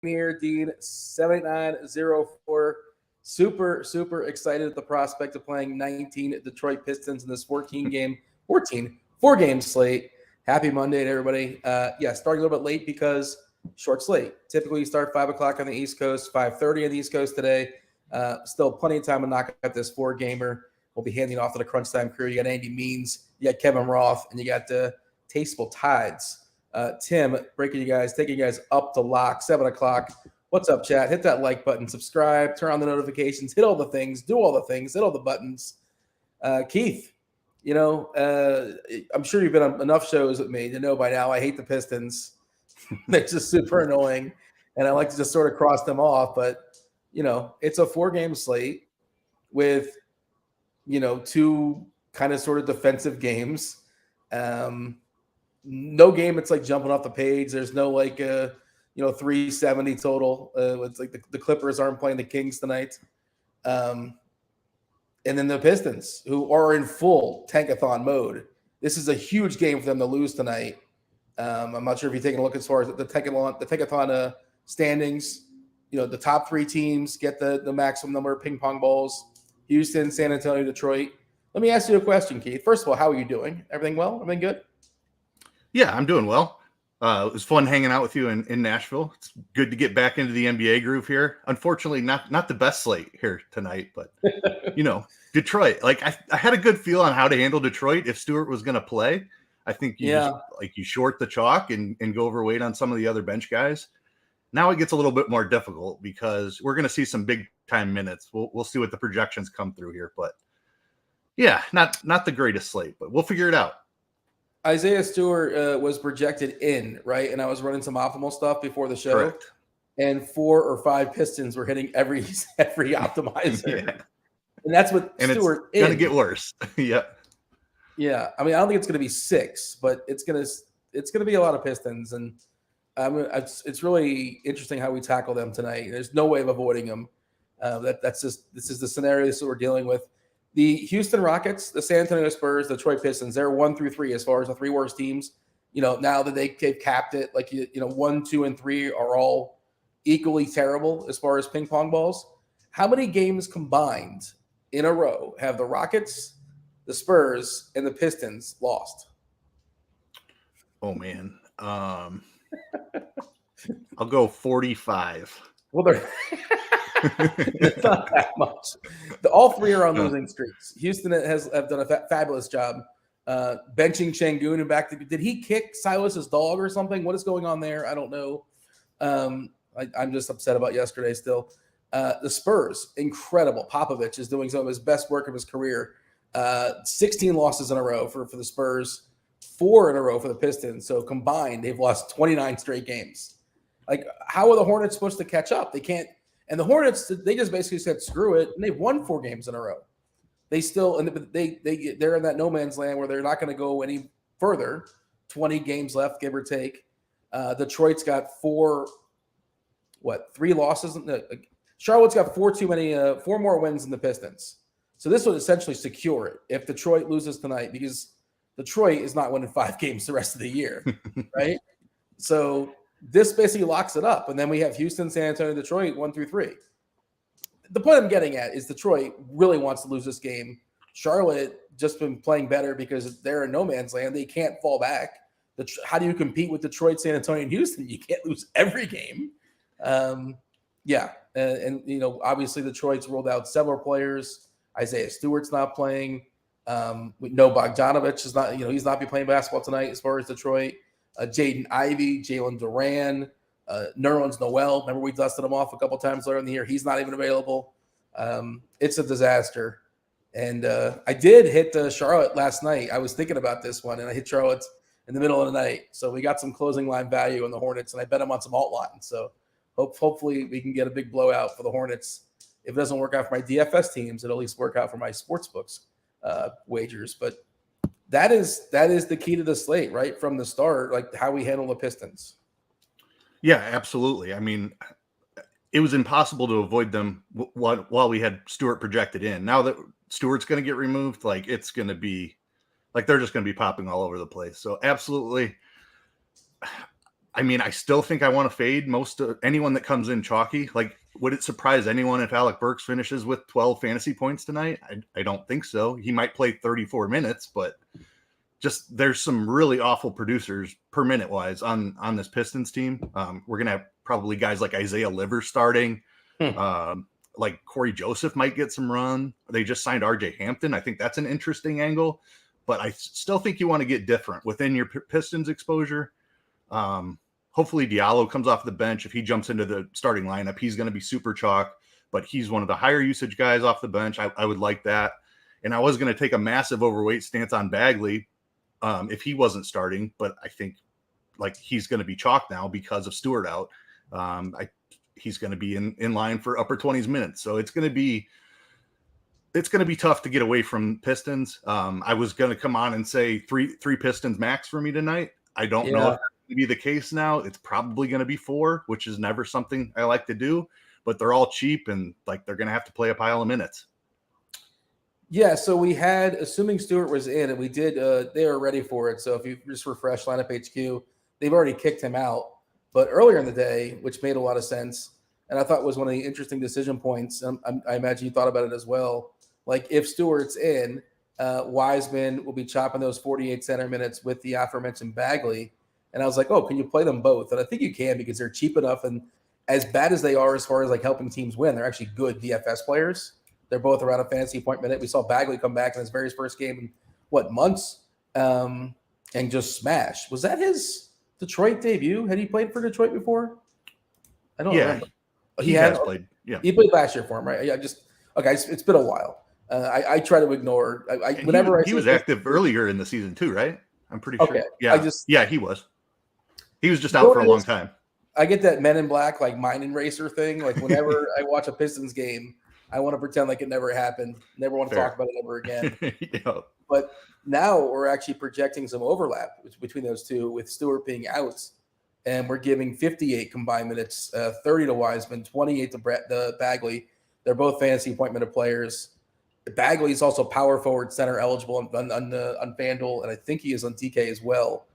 here, Dean 7904. Super excited at the prospect of playing 19 Detroit Pistons in this 4-game slate. Happy Monday to everybody. Starting a little bit late because short slate. Typically, you start 5 o'clock on the East Coast, 5:30 on the East Coast today. Still plenty of time to knock out this 4-gamer. We'll be handing off to the Crunch Time crew. You got Andy Means, you got Kevin Roth, and you got TastefulTides. Tim, taking you guys up to lock, 7 o'clock. What's up, chat? Hit that like button, subscribe, turn on the notifications, hit all the things, do all the things, hit all the buttons. Keith, I'm sure you've been on enough shows with me to know by now I hate the Pistons. They're just super annoying, and I like to just sort of cross them off. But, it's a 4-game slate with, 2 kind of sort of defensive games. No game it's like jumping off the page. There's no 370 total. It's like the Clippers aren't playing the Kings tonight. And then the Pistons, who are in full tankathon mode. This is a huge game for them to lose tonight. I'm not sure if you're taking a look as far as the tankathon standings. The top 3 teams get the maximum number of ping pong balls. Houston, San Antonio, Detroit. Let me ask you a question, Keith. First of all, how are you doing? Everything well? Everything good? Yeah, I'm doing well. It was fun hanging out with you in Nashville. It's good to get back into the NBA groove here. Unfortunately, not the best slate here tonight, but Detroit. I had a good feel on how to handle Detroit if Stewart was going to play. I think you short the chalk and go overweight on some of the other bench guys. Now it gets a little bit more difficult because we're going to see some big time minutes. We'll see what the projections come through here, but yeah, not the greatest slate, but we'll figure it out. Isaiah Stewart was projected in, right? And I was running some optimal stuff before the show. Correct. And 4 or 5 Pistons were hitting every optimizer. Yeah. And that's what Stewart is. It's going to get worse. Yep. Yeah. I mean, I don't think it's going to be 6, but it's going to be a lot of Pistons. And it's really interesting how we tackle them tonight. There's no way of avoiding them. This is the scenario that we're dealing with. The Houston Rockets, the San Antonio Spurs, the Detroit Pistons, they're 1 through 3 as far as the 3 worst teams. Now that they've capped it, 1, 2, and 3 are all equally terrible as far as ping pong balls. How many games combined in a row have the Rockets, the Spurs, and the Pistons lost? Oh man, I'll go 45. Well, they're it's not that much. All 3 are on losing streaks. Houston have done a fabulous job benching Şengün and back. Did he kick Silas's dog or something? What is going on there? I don't know. I'm just upset about yesterday still. The Spurs, incredible. Popovich is doing some of his best work of his career. 16 losses in a row for the Spurs, 4 in a row for the Pistons. So combined, they've lost 29 straight games. How are the Hornets supposed to catch up? They can't. And the Hornets, they just basically said, screw it. And they've won 4 games in a row. They're in that no man's land where they're not going to go any further. 20 games left, give or take. Detroit's got 3 losses. Charlotte's got 4 more wins than the Pistons. So this would essentially secure it if Detroit loses tonight, because Detroit is not winning 5 games the rest of the year, right? So this basically locks it up. And then we have Houston, San Antonio, Detroit, 1 through 3. The point I'm getting at is Detroit really wants to lose this game. Charlotte just been playing better because they're in no man's land. They can't fall back. How do you compete with Detroit, San Antonio, and Houston? You can't lose every game. Obviously Detroit's rolled out several players. Isaiah Stewart's not playing. We know Bogdanovich is not, he's not be playing basketball tonight as far as Detroit. Jaden Ivey, Jalen Duran, Nerlens Noel. Remember we dusted him off a couple times earlier in the year. He's not even available. It's a disaster. And I did hit Charlotte last night. I was thinking about this one, and I hit Charlotte in the middle of the night. So we got some closing line value on the Hornets, and I bet them on some alt lines. So hopefully we can get a big blowout for the Hornets. If it doesn't work out for my DFS teams, it'll at least work out for my sports books wagers. But that is the key to the slate, right? From the start, like how we handle the Pistons. Yeah, absolutely. I mean, it was impossible to avoid them while we had Stewart projected in. Now that Stewart's going to get removed, it's going to be they're just going to be popping all over the place. So absolutely. I mean, I still think I want to fade anyone that comes in chalky. Like, would it surprise anyone if Alec Burks finishes with 12 fantasy points tonight? I don't think so. He might play 34 minutes, but just there's some really awful producers per minute wise on this Pistons team. We're going to have probably guys like Isaiah Livers starting. Like Corey Joseph might get some run. They just signed RJ Hampton. I think that's an interesting angle, but I still think you want to get different within your Pistons exposure. Hopefully Diallo comes off the bench. If he jumps into the starting lineup, he's going to be super chalk, but he's one of the higher usage guys off the bench. I would like that. And I was going to take a massive overweight stance on Bagley if he wasn't starting, but I think like he's going to be chalk now because of Stewart out. He's going to be in line for upper 20s minutes. So it's going to be tough to get away from Pistons. I was going to come on and say three Pistons max for me tonight. I don't know if that's going to be the case now. It's probably going to be 4, which is never something I like to do, but they're all cheap and like they're going to have to play a pile of minutes. Yeah, so we had, assuming Stewart was in, and we did, they were ready for it. So if you just refresh lineup HQ, they've already kicked him out. But earlier in the day, which made a lot of sense, and I thought was one of the interesting decision points, I imagine you thought about it as well. Like if Stewart's in, Wiseman will be chopping those 48 center minutes with the aforementioned Bagley. And I was like, oh, can you play them both? And I think you can because they're cheap enough. And as bad as they are as far as like helping teams win, they're actually good DFS players. They're both around a fantasy point minute. We saw Bagley come back in his very first game in months and just smash. Was that his Detroit debut? Had he played for Detroit before? I don't remember. He has played. Yeah, he played last year for him, right? It's been a while. I try to ignore. He was active earlier in the season too, right? I'm pretty sure. Yeah, he was. He was just out for a long time. I get that Men in Black like mind eraser thing. Like whenever I watch a Pistons game, I want to pretend like it never happened. Never want to talk about it ever again. But now we're actually projecting some overlap between those two with Stewart being out. And we're giving 58 combined minutes, 30 to Wiseman, 28 to Bagley. They're both fantasy point minute players. Bagley is also power forward center eligible on Fanduel, and I think he is on DK as well.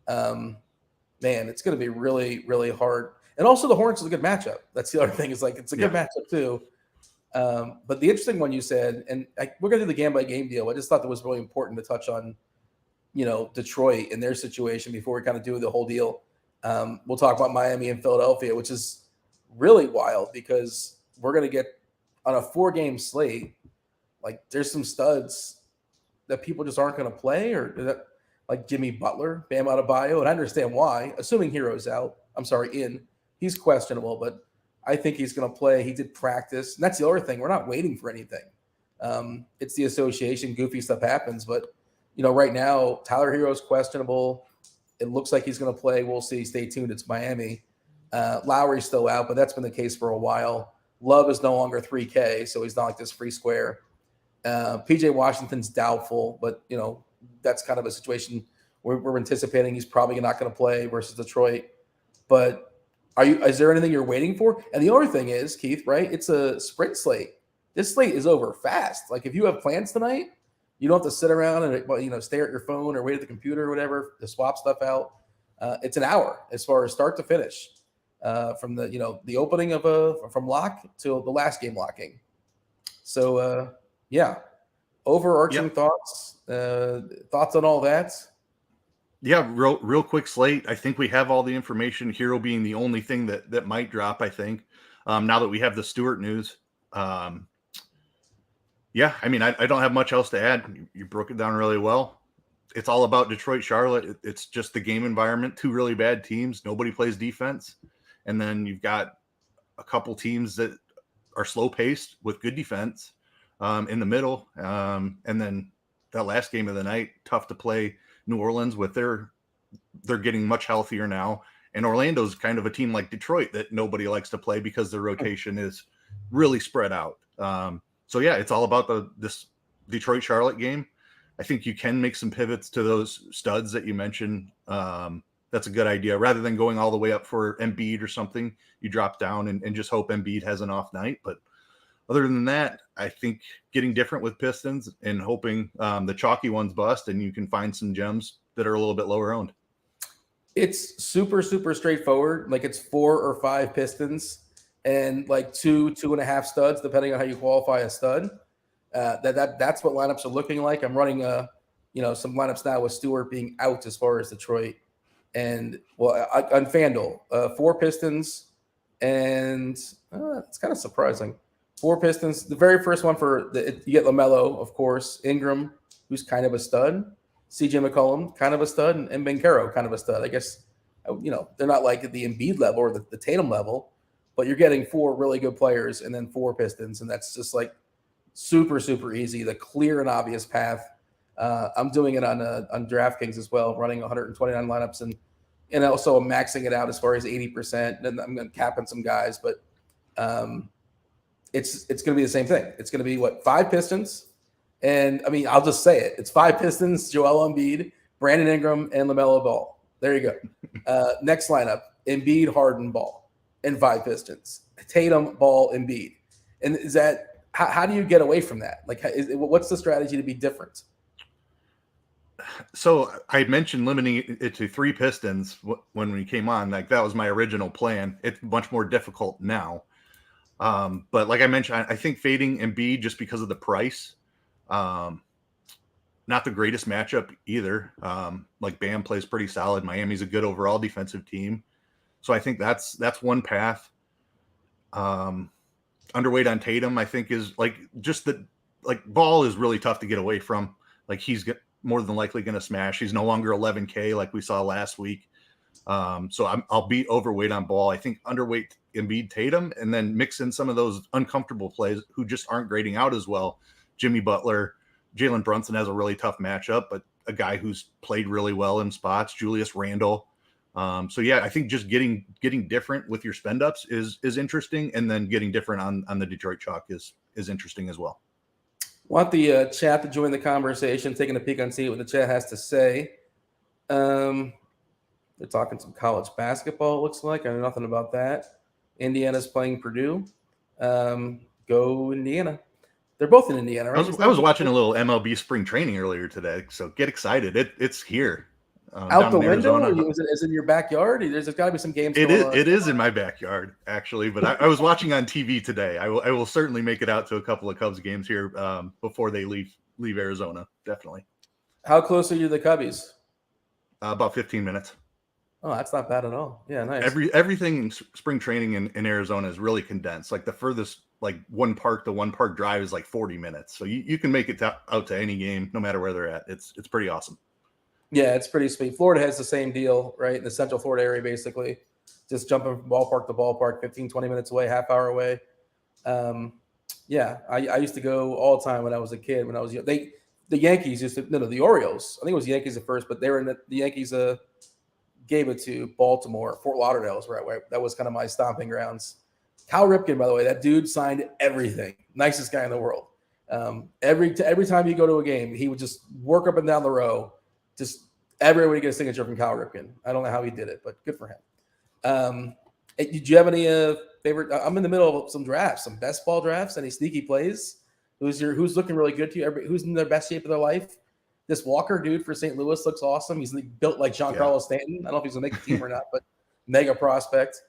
Man, it's going to be really, really hard. And also the Hornets is a good matchup. That's the other thing is like it's a good matchup too. But the interesting one you said, and we're going to do the game by game deal. I just thought that was really important to touch on, Detroit and their situation before we kind of do the whole deal. We'll talk about Miami and Philadelphia, which is really wild because we're going to get on a 4-game slate. Like there's some studs that people just aren't going to play, or that like Jimmy Butler, Bam Adebayo, and I understand why. Assuming Hero's out, he's questionable, but I think he's going to play. He did practice, and that's the other thing. We're not waiting for anything. It's the association, goofy stuff happens, but right now Tyler Hero's questionable. It looks like he's going to play. We'll see. Stay tuned. It's Miami. Lowry's still out, but that's been the case for a while. Love is no longer 3K, so he's not like this free square. PJ Washington's doubtful, but that's kind of a situation we're anticipating he's probably not going to play versus Detroit. But is there anything you're waiting for? And the other thing is, Keith, right? It's a sprint slate. This slate is over fast. Like if you have plans tonight, you don't have to sit around and stare at your phone or wait at the computer or whatever to swap stuff out. It's an hour as far as start to finish, from the opening from lock till the last game locking. So overarching thoughts on all that. Yeah, real quick slate. I think we have all the information. Hero being the only thing that might drop. I think now that we have the Stewart news. I mean, I don't have much else to add. You broke it down really well. It's all about Detroit, Charlotte. It's just the game environment. 2 really bad teams. Nobody plays defense. And then you've got a couple teams that are slow paced with good defense in the middle. And then that last game of the night, tough to play New Orleans with they're getting much healthier now. And Orlando's kind of a team like Detroit that nobody likes to play because their rotation is really spread out. It's all about this Detroit Charlotte game. I think you can make some pivots to those studs that you mentioned. That's a good idea. Rather than going all the way up for Embiid or something, you drop down and just hope Embiid has an off night. But other than that, I think getting different with Pistons and hoping the chalky ones bust and you can find some gems that are a little bit lower owned. It's super, super straightforward. Like it's 4 or 5 Pistons and like 2.5 studs, depending on how you qualify a stud. That's what lineups are looking like. I'm running some lineups now with Stewart being out as far as Detroit, and on Fanduel, 4 Pistons, and it's kind of surprising. 4 Pistons. The very first one you get LaMelo, of course, Ingram, who's kind of a stud, CJ McCollum, kind of a stud, and Banchero, kind of a stud. I guess they're not like at the Embiid level or the Tatum level, but you're getting 4 really good players and then 4 Pistons, and that's just like super, super easy, the clear and obvious path. I'm doing it on DraftKings as well, running 129 lineups and also I'm maxing it out as far as 80%. And I'm capping some guys, but it's going to be the same thing. It's going to be 5 Pistons, and I mean I'll just say it. It's 5 Pistons, Joel Embiid, Brandon Ingram, and LaMelo Ball. There you go. Next lineup: Embiid, Harden, Ball, and 5 Pistons. Tatum, Ball, Embiid. And is that how do you get away from that? Like, what's the strategy to be different? So I mentioned limiting it to 3 Pistons when we came on. Like that was my original plan. It's much more difficult now. But like I mentioned, I think fading Embiid just because of the price. Not the greatest matchup either. Like Bam plays pretty solid. Miami's a good overall defensive team. So I think that's one path. Underweight on Tatum, I think, is Ball is really tough to get away from. Like he's more than likely going to smash. He's no longer 11K like we saw last week. So I'll be overweight on Ball. I think underweight Embiid, Tatum, and then mix in some of those uncomfortable plays who just aren't grading out as well. Jimmy Butler, Jalen Brunson has a really tough matchup, but a guy who's played really well in spots, Julius Randle. So yeah, I think just getting different with your spend ups is interesting, and then getting different on the Detroit chalk is interesting as well. Want the chat to join the conversation, taking a peek on see what the chat has to say. They're talking some college basketball. It looks like I know nothing about that. Indiana's playing Purdue. Go Indiana. They're both in Indiana, right? I was watching a little MLB spring training earlier today, so get excited. It's here. Out the window? Is it in your backyard? There's got to be some games. It is in my backyard, actually. But I was watching on TV today. I will certainly make it out to a couple of Cubs games here before they leave Arizona. Definitely. How close are you to the Cubbies? About 15 minutes. Oh, that's not bad at all. Yeah, nice. Everything in spring training in Arizona is really condensed. Like the furthest one park to one park drive is like 40 minutes. So you can make it out to any game, no matter where they're at. It's pretty awesome. Yeah, it's pretty sweet. Florida has the same deal, right? In the Central Florida area, basically. Just jumping from ballpark to ballpark, 15, 20 minutes away, half hour away. I used to go all the time when I was a kid. When I was young, the Yankees used to the Orioles. I think it was the Yankees at first, but they were in the Yankees gave it to Baltimore. Fort Lauderdale was right where that was kind of my stomping grounds. Cal Ripken, by the way, that dude signed everything. Nicest guy in the world. Every time you go to a game, he would just work up and down the row. Just everywhere you get a signature from Cal Ripken. I don't know how he did it, but good for him. Did you have any favorite? I'm in the middle of some drafts, some best ball drafts. Any sneaky plays? Who's looking really good to you? Who's in their best shape of their life? This Walker dude for St. Louis looks awesome. He's built like Giancarlo Stanton. I don't know if he's gonna make the team or not, but mega prospect.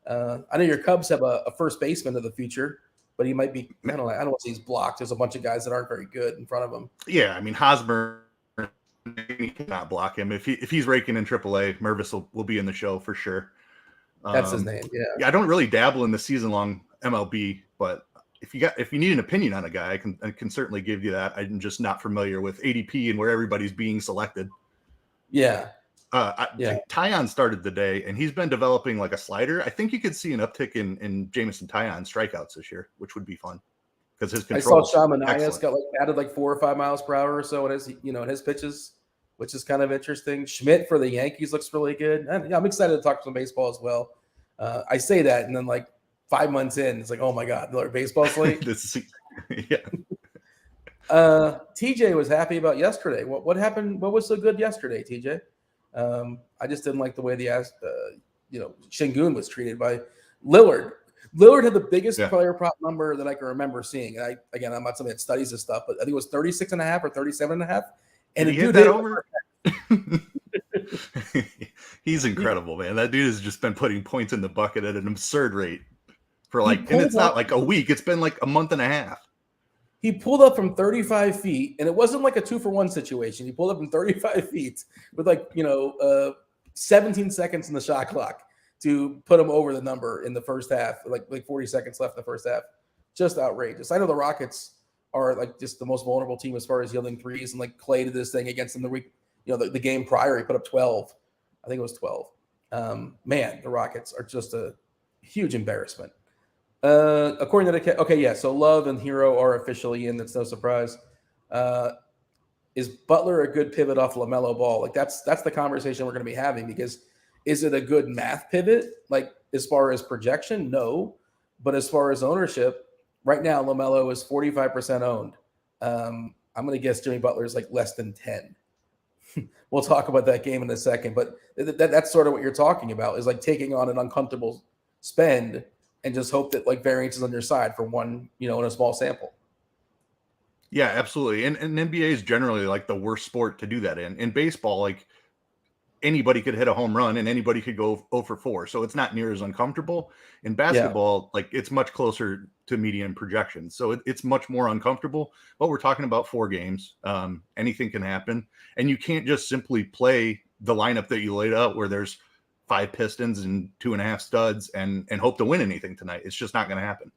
I know your Cubs have a first baseman of the future, but he might be. I don't want to say he's blocked. There's a bunch of guys that aren't very good in front of him. Yeah, I mean Hosmer. You cannot block him if he's raking in AAA. Mervis will be in the show for sure. That's his name. Yeah. I don't really dabble in the season long MLB, but if you need an opinion on a guy, I can certainly give you that. I'm just not familiar with ADP and where everybody's being selected. Yeah. Tyon started the day, and he's been developing like a slider. I think you could see an uptick in Jameson Tyon strikeouts this year, which would be fun because his control. I saw Sean Manaeus got added 4 or 5 miles per hour or so in his pitches, which is kind of interesting. Schmidt for the Yankees looks really good. And I'm excited to talk some baseball as well. I say that, and then 5 months in, it's like, oh my God, another baseball slate. TJ was happy about yesterday. What happened? What was so good yesterday, TJ? I just didn't like the way Şengün was treated by Lillard. Lillard had the biggest player prop number that I can remember seeing. And I'm not somebody that studies this stuff, but I think it was 36.5 or 37.5. And he hit that over. He's incredible, man. That dude has just been putting points in the bucket at an absurd rate for He and pulled it's not up- like a week. It's been like a month and a half. He pulled up from 35 feet, and it wasn't like a 2-for-1 situation. He pulled up from 35 feet with 17 seconds in the shot clock to put him over the number in the first half, like 40 seconds left in the first half. Just outrageous. I know the Rockets are like just the most vulnerable team as far as yielding threes, and like Clay did this thing against them the week, the game prior, he put up 12. I think it was 12. Man, the Rockets are just a huge embarrassment. According to so Love and Hero are officially in. That's no surprise. Is Butler a good pivot off LaMelo Ball? Like that's the conversation we're going to be having, because is it a good math pivot? Like as far as projection, no, but as far as ownership, right now LaMelo is 45% owned. I'm going to guess Jimmy Butler is like less than 10. We'll talk about that game in a second, but that's sort of what you're talking about, is like taking on an uncomfortable spend and just hope that like variance is on your side for one, in a small sample. Yeah, absolutely. And NBA is generally like the worst sport to do that in. In baseball, like anybody could hit a home run and anybody could go 0 for 4. So it's not near as uncomfortable. In basketball, like it's much closer to median projections. So it's much more uncomfortable. But we're talking about 4 games. Anything can happen. And you can't just simply play the lineup that you laid out where there's 5 Pistons and 2.5 studs and hope to win anything tonight. It's just not going to happen.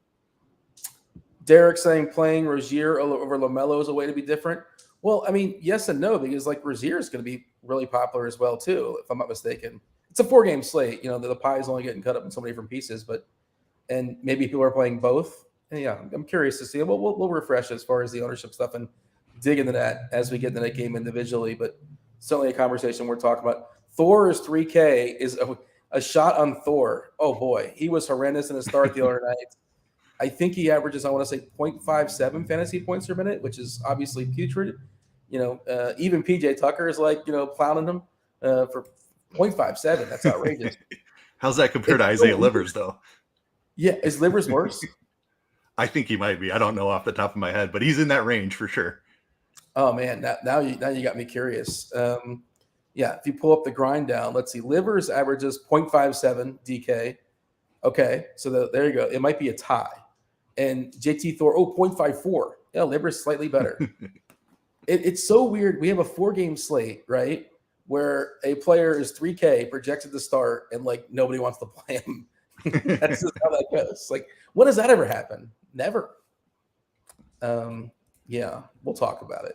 Derek saying playing Rozier over LaMelo is a way to be different. Well, I mean, yes and no, because like Rozier is going to be really popular as well too, if I'm not mistaken. It's a 4-game slate. The pie is only getting cut up in so many different pieces, and maybe people are playing both. And yeah, I'm curious to see. We'll refresh as far as the ownership stuff and dig into that as we get into that game individually. But certainly a conversation we're talking about. Thor is 3K is a shot on Thor. Oh boy, he was horrendous in his start the other night. I think he averages, I want to say 0.57 fantasy points per minute, which is obviously putrid. Even PJ Tucker is like, clowning him for 0.57. That's outrageous. How's that compared to Isaiah Livers, though? Yeah, is Livers worse? I think he might be. I don't know off the top of my head, but he's in that range for sure. Oh man, now you got me curious. Yeah, if you pull up the grind down, let's see. Livers averages 0.57 DK. Okay, so there you go. It might be a tie. And JT Thor, 0.54. Yeah, Livers slightly better. It's so weird. We have a 4-game slate, right, where a player is 3K projected to start, and like nobody wants to play him. That's just how that goes. Like, when does that ever happen? Never. Yeah, we'll talk about it.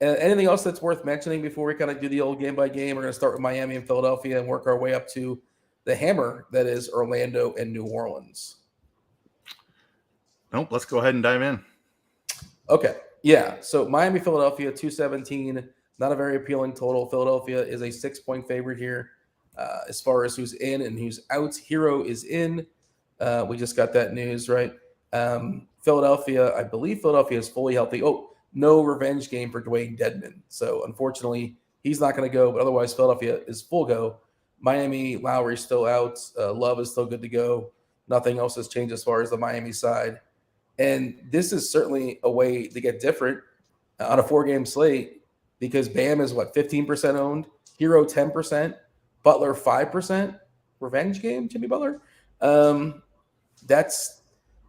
Anything else that's worth mentioning before we kind of do the old game by game? We're going to start with Miami and Philadelphia and work our way up to the hammer that is Orlando and New Orleans. Nope, let's go ahead and dive in. Okay. Yeah. So Miami, Philadelphia, 217. Not a very appealing total. Philadelphia is a 6-point favorite here. As far as who's in and who's out, Hero is in. We just got that news, right? Philadelphia, I believe Philadelphia is fully healthy. Oh, no revenge game for Dwayne Dedmon. So unfortunately, he's not going to go, but otherwise Philadelphia is full go. Miami, Lowry's still out. Love is still good to go. Nothing else has changed as far as the Miami side. And this is certainly a way to get different on a 4-game slate, because Bam is 15% owned, Hero 10%, Butler 5%. Revenge game, Jimmy Butler. That's,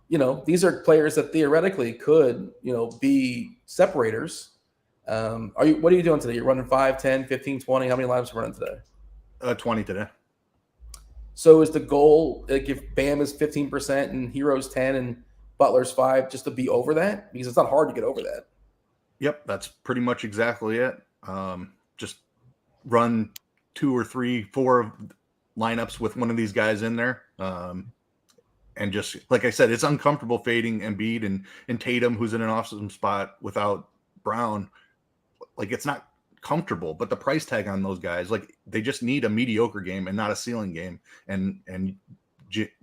these are players that theoretically could, be separators. What are you doing today? You're running 5, 10, 15, 20. How many lineups are you running today? 20 today. So is the goal, like if Bam is 15% and Hero's 10 and Butler's 5, just to be over that? Because it's not hard to get over that. Yep, that's pretty much exactly it. Just run 2 or 3, 4 lineups with one of these guys in there. And just, like I said, it's uncomfortable fading Embiid and Tatum, who's in an awesome spot, without Brown. Like, it's not comfortable, but the price tag on those guys, like, they just need a mediocre game and not a ceiling game. And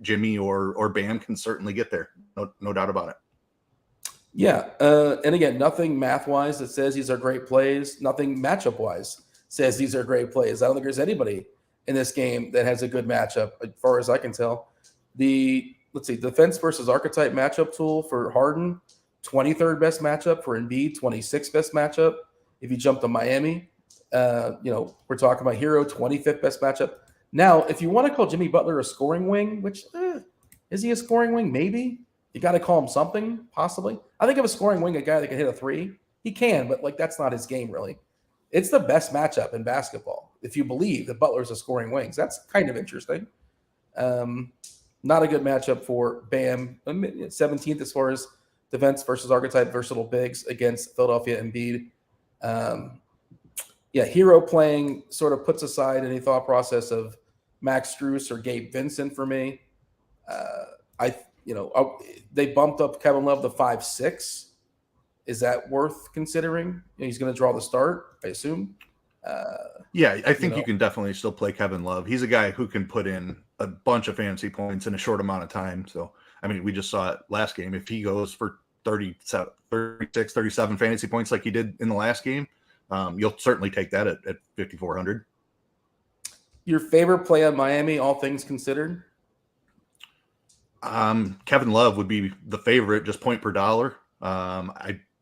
Jimmy or Bam can certainly get there. No doubt about it. Yeah. And again, nothing math-wise that says these are great plays. Nothing matchup-wise says these are great plays. I don't think there's anybody in this game that has a good matchup, as far as I can tell. Let's see, defense versus archetype matchup tool for Harden, 23rd best matchup. For Embiid, 26th best matchup. If you jump to Miami, we're talking about Hero, 25th best matchup. Now, if you want to call Jimmy Butler a scoring wing, which is he a scoring wing? Maybe. You got to call him something, possibly. I think of a scoring wing, a guy that can hit a three. He can, but like that's not his game, really. It's the best matchup in basketball, if you believe that Butler's a scoring wing. So that's kind of interesting. Not a good matchup for Bam. 17th as far as defense versus archetype versatile bigs against Philadelphia Embiid. Hero playing sort of puts aside any thought process of Max Strus or Gabe Vincent for me. They bumped up Kevin Love to 5'6". Is that worth considering? He's going to draw the start, I assume. I think you can definitely still play Kevin Love. He's a guy who can put in a bunch of fantasy points in a short amount of time. So, I mean, we just saw it last game. If he goes for 36, 37 fantasy points like he did in the last game, you'll certainly take that at 5,400. Your favorite play on Miami, all things considered? Kevin Love would be the favorite, just point per dollar.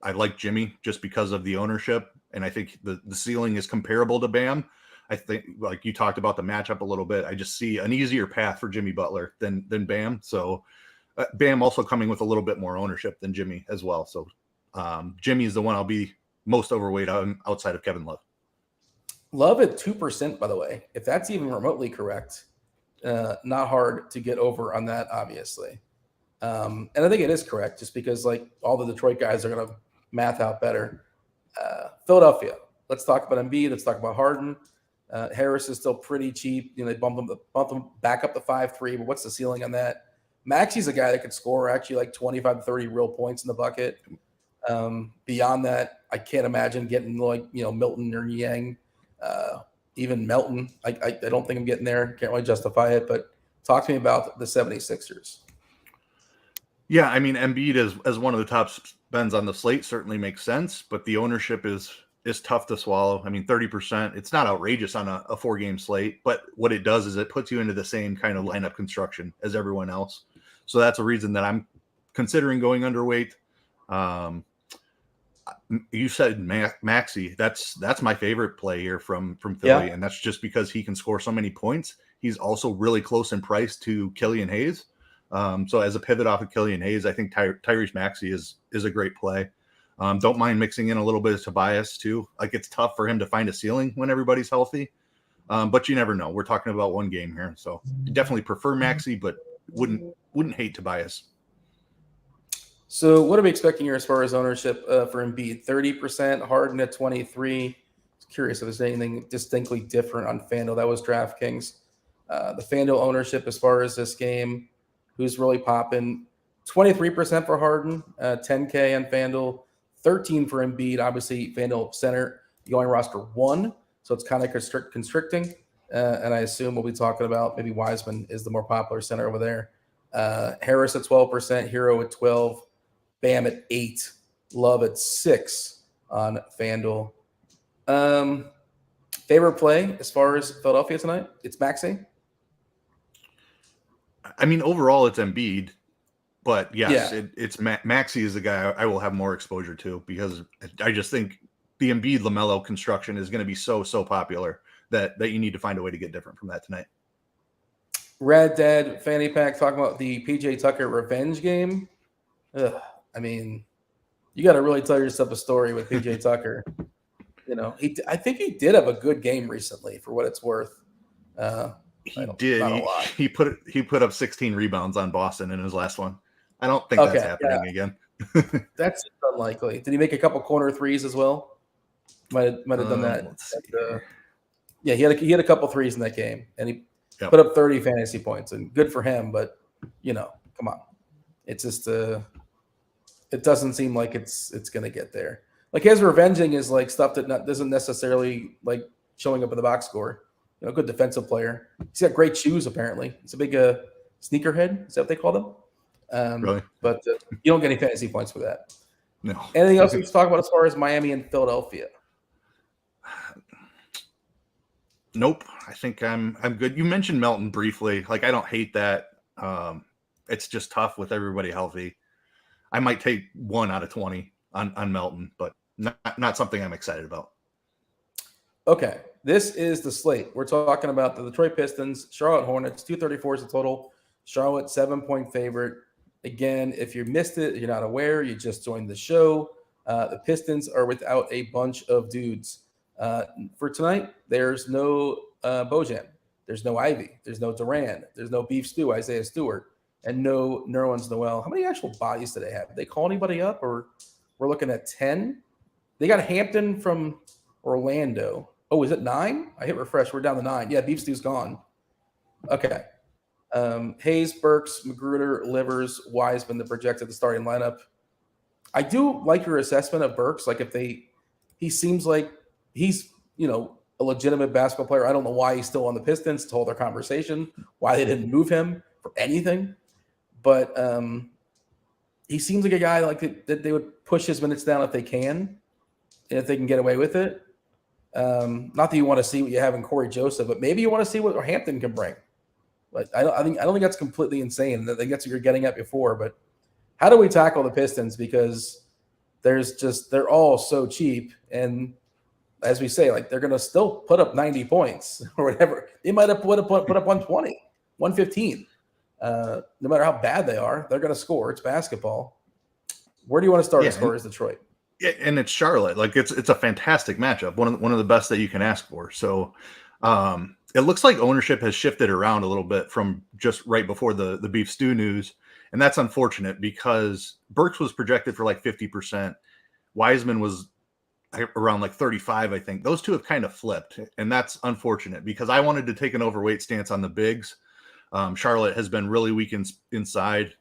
I like Jimmy just because of the ownership, and I think the ceiling is comparable to Bam. I think, like you talked about the matchup a little bit, I just see an easier path for Jimmy Butler than Bam. So Bam also coming with a little bit more ownership than Jimmy as well. So Jimmy is the one I'll be most overweight on outside of Kevin Love. Love at 2%, by the way, if that's even remotely correct. Not hard to get over on that, obviously. And I think it is correct just because like all the Detroit guys are going to math out better. Philadelphia, let's talk about Embiid. Let's talk about Harden. Harris is still pretty cheap. They bump them back up to 5'3", but what's the ceiling on that? Maxi's a guy that could score actually like 25 to 30 real points in the bucket. Beyond that, I can't imagine getting like, Milton or Yang, even Melton. I don't think I'm getting there. Can't really justify it, but talk to me about the 76ers. Yeah, I mean, Embiid as one of the top spends on the slate certainly makes sense, but the ownership is tough to swallow. I mean, 30%, it's not outrageous on a 4-game slate, but what it does is it puts you into the same kind of lineup construction as everyone else. So that's a reason that I'm considering going underweight. You said Maxey. That's my favorite play here from Philly, and that's just because he can score so many points. He's also really close in price to Killian Hayes. So as a pivot off of Killian Hayes, I think Tyrese Maxey is a great play. Don't mind mixing in a little bit of Tobias too. Like it's tough for him to find a ceiling when everybody's healthy, but you never know. We're talking about one game here, so definitely prefer Maxey, but wouldn't hate Tobias. So what are we expecting here as far as ownership for Embiid? 30%, Harden at 23%. Curious if there's anything distinctly different on Fanduel. That was DraftKings. The Fanduel ownership as far as this game, who's really popping? 23% for Harden, 10K on Fanduel, 13 for Embiid. Obviously, Fanduel center going roster 1, so it's kind of constricting. And I assume we'll be talking about maybe Wiseman is the more popular center over there. Harris at 12%, Hero at 12%. Bam at 8%, Love at 6% on Fanduel. Favorite play as far as Philadelphia tonight? It's Maxey. I mean, overall, it's Embiid, but yes, it's Maxey is the guy I will have more exposure to because I just think the Embiid LaMelo construction is going to be so popular that you need to find a way to get different from that tonight. Red Dead Fanny Pack talking about the PJ Tucker revenge game. I mean, you got to really tell yourself a story with PJ Tucker. I think he did have a good game recently, for what it's worth. He did. He put up 16 rebounds on Boston in his last one. I don't think that's happening again. That's unlikely. Did he make a couple corner threes as well? Might have done that. He had a couple threes in that game, and he put up 30 fantasy points, and good for him. But come on, it's just it doesn't seem like it's going to get there. Like his revenging is like stuff that doesn't necessarily like showing up in the box score. Good defensive player. He's got great shoes, apparently. He's a big sneakerhead. Is that what they call them? Really? But you don't get any fantasy points for that. No. Anything else we can talk about as far as Miami and Philadelphia? Nope. I think I'm good. You mentioned Melton briefly. Like I don't hate that. It's just tough with everybody healthy. I might take 1 out of 20 on Melton, but not something I'm excited about. Okay, this is the slate. We're talking about the Detroit Pistons, Charlotte Hornets, 234 is the total. Charlotte, 7-point favorite. Again, if you missed it, you're not aware, you just joined the show. The Pistons are without a bunch of dudes. For tonight, there's no Bojan. There's no Ivy. There's no Duran. There's no Beef Stew, Isaiah Stewart, and no Nerlens Noel. How many actual bodies do they have? Did they call anybody up, or we're looking at 10? They got Hampton from Orlando. Oh, is it 9? I hit refresh. We're down to 9. Yeah, Beef Stew's gone. Okay. Hayes, Burks, Magruder, Livers, Wiseman, the projected the starting lineup. I do like your assessment of Burks. Like he seems like he's, a legitimate basketball player. I don't know why he's still on the Pistons. Told their conversation why they didn't move him for anything, but he seems like a guy like that they would push his minutes down if they can, and if they can get away with it. Not that you want to see what you have in Corey Joseph, but maybe you want to see what Hampton can bring. But I don't think that's completely insane. I think that's what you're getting at before. But how do we tackle the Pistons? Because they're all so cheap, and as we say, like they're going to still put up 90 points or whatever. They might have put up 120, 115. No matter how bad they are, they're going to score. It's basketball. Where do you want to start as far as Detroit? Yeah, and it's Charlotte. Like it's a fantastic matchup. One of the best that you can ask for. So it looks like ownership has shifted around a little bit from just right before the beef stew news. And that's unfortunate because Burks was projected for like 50%. Wiseman was around like 35, I think. Those two have kind of flipped. And that's unfortunate because I wanted to take an overweight stance on the bigs. Charlotte has been really weak inside.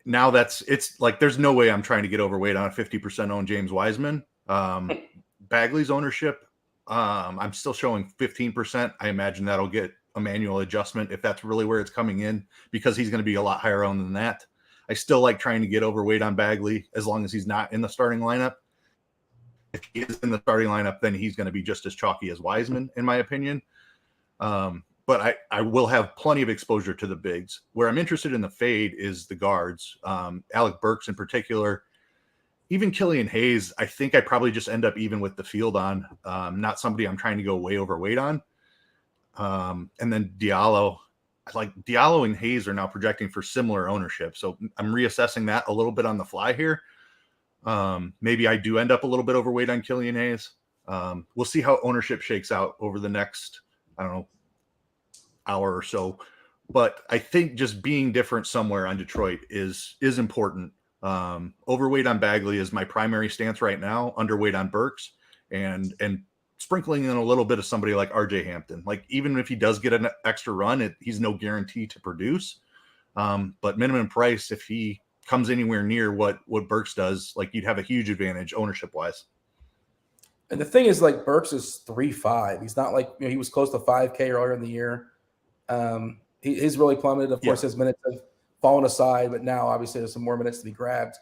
Now it's like there's no way I'm trying to get overweight on a 50% owned James Wiseman. Bagley's ownership, I'm still showing 15%. I imagine that'll get a manual adjustment if that's really where it's coming in because he's going to be a lot higher owned than that. I still like trying to get overweight on Bagley as long as he's not in the starting lineup. If he is in the starting lineup, then he's going to be just as chalky as Wiseman, in my opinion. But I will have plenty of exposure to the bigs. Where I'm interested in the fade is the guards. Alec Burks in particular. Even Killian Hayes, I think I probably just end up even with the field on. Not somebody I'm trying to go way overweight on. And then Diallo. Like Diallo and Hayes are now projecting for similar ownership. So I'm reassessing that a little bit on the fly here. Maybe I do end up a little bit overweight on Killian Hayes. We'll see how ownership shakes out over the next, hour or so. But I think just being different somewhere on Detroit is important. Overweight on Bagley is my primary stance right now. Underweight on Burks and sprinkling in a little bit of somebody like RJ Hampton. Like even if he does get an extra run, he's no guarantee to produce. But minimum price, if he comes anywhere near what Burks does, like you'd have a huge advantage ownership wise. And the thing is, like Burks is 3.5. He's not like he was close to 5K earlier in the year. He's really plummeted. Of course, his minutes have fallen aside, but now obviously there's some more minutes to be grabbed.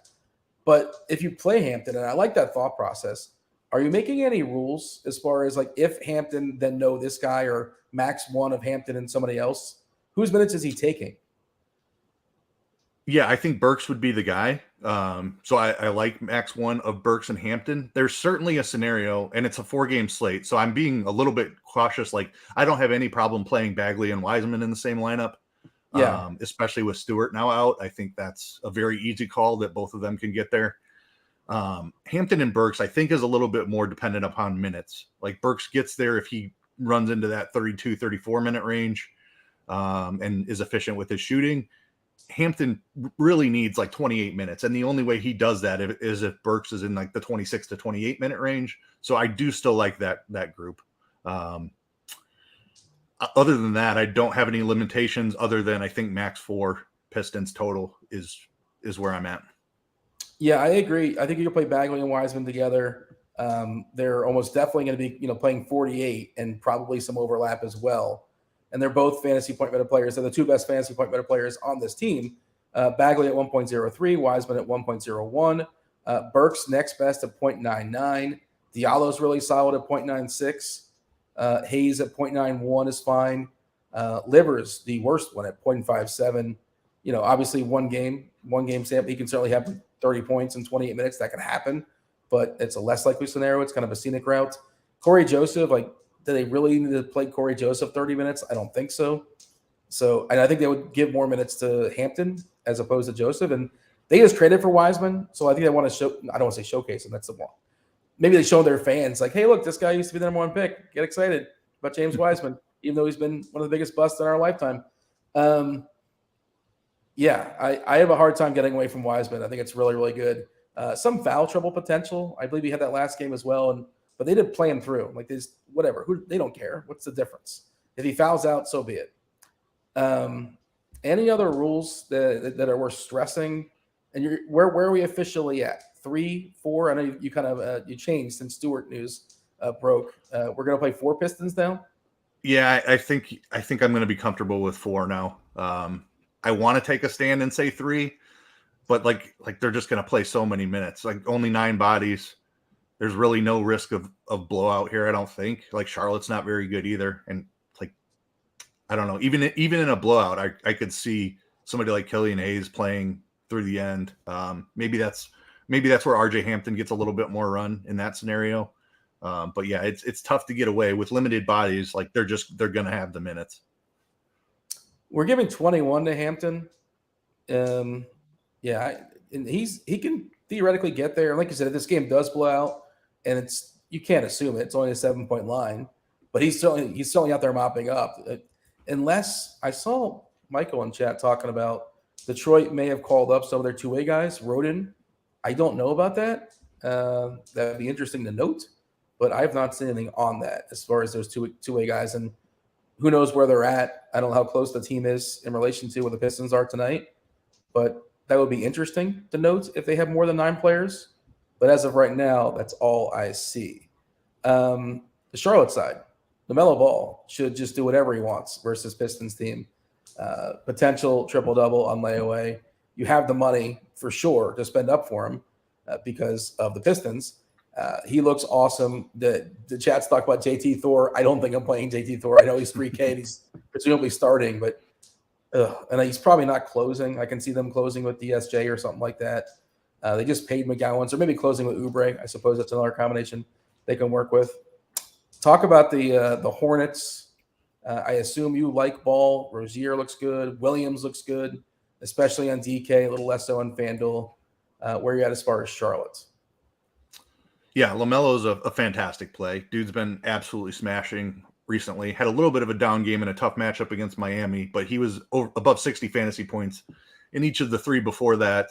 But if you play Hampton, and I like that thought process, are you making any rules as far as like if Hampton then know this guy or max one of Hampton and somebody else, whose minutes is he taking? Yeah, I think Burks would be the guy. So I like max one of Burks and Hampton. There's certainly a scenario, and it's a 4-game slate. So I'm being a little bit cautious. Like I don't have any problem playing Bagley and Wiseman in the same lineup. Yeah. Especially with Stewart now out. I think that's a very easy call that both of them can get there. Hampton and Burks, I think, is a little bit more dependent upon minutes. Like Burks gets there if he runs into that 32, 34 minute range and is efficient with his shooting. Hampton really needs like 28 minutes. And the only way he does that is if Burks is in like the 26 to 28 minute range. So I do still like that group. Other than that, I don't have any limitations other than I think max 4 Pistons total is where I'm at. Yeah, I agree. I think you can play Bagley and Wiseman together. They're almost definitely going to be, playing 48 and probably some overlap as well. And they're both fantasy point meta players. They're the two best fantasy point meta players on this team. Bagley at 1.03, Wiseman at 1.01. Burks next best at 0.99. Diallo's really solid at 0.96. Hayes at 0.91 is fine. Livers, the worst one, at 0.57. Obviously one game sample, he can certainly have 30 points in 28 minutes. That can happen, but it's a less likely scenario. It's kind of a scenic route. Corey Joseph, like, do they really need to play Corey Joseph 30 minutes? I don't think so. So, and I think they would give more minutes to Hampton as opposed to Joseph. And they just traded for Wiseman. So I think they want to show, I don't want to say showcase him. That's the one. Maybe they show their fans like, hey, look, this guy used to be the number one pick. Get excited about James Wiseman, even though he's been one of the biggest busts in our lifetime. Yeah, I have a hard time getting away from Wiseman. I think it's really, really good. Some foul trouble potential. I believe he had that last game as well. But they did play him through. Like, this, whatever. They don't care. What's the difference? If he fouls out, so be it. Any other rules that are worth stressing? And where are we officially at? 3, 4? I know you kind of you changed since Stewart news broke. We're gonna play 4 Pistons now. Yeah, I think I'm gonna be comfortable with 4 now. I want to take a stand and say 3, but like they're just gonna play so many minutes. Like, only 9 bodies. There's really no risk of blowout here, I don't think. Like, Charlotte's not very good either, and like, I don't know. Even in a blowout, I could see somebody like Killian Hayes playing through the end. Maybe that's where RJ Hampton gets a little bit more run in that scenario. But yeah, it's tough to get away with limited bodies. Like, they're gonna have the minutes. We're giving 21 to Hampton. Yeah, and he can theoretically get there. Like you said, if this game does blow out, and you can't assume it's only a 7-point line, but he's certainly out there mopping up. Unless I saw Michael in chat talking about Detroit may have called up some of their two-way guys. Roden, I don't know about that. That'd be interesting to note, but I have not seen anything on that as far as those two-way guys. And who knows where they're at? I don't know how close the team is in relation to where the Pistons are tonight, but that would be interesting to note if they have more than 9 players. But as of right now, that's all I see. The Charlotte side, LaMelo Ball should just do whatever he wants versus Pistons team. Potential triple-double on layaway. You have the money for sure to spend up for him because of the Pistons. He looks awesome. The chat's talk about JT Thor. I don't think I'm playing JT Thor. I know he's 3K and he's presumably starting, but and he's probably not closing. I can see them closing with DSJ or something like that. They just paid McGowan, so maybe closing with Oubre. I suppose that's another combination they can work with. Talk about the Hornets. I assume you like Ball. Rozier looks good. Williams looks good, especially on DK, a little less so on Fanduel. Where are you at as far as Charlotte? Yeah, LaMelo's a fantastic play. Dude's been absolutely smashing recently. Had a little bit of a down game in a tough matchup against Miami, but he was above 60 fantasy points in each of the 3 before that.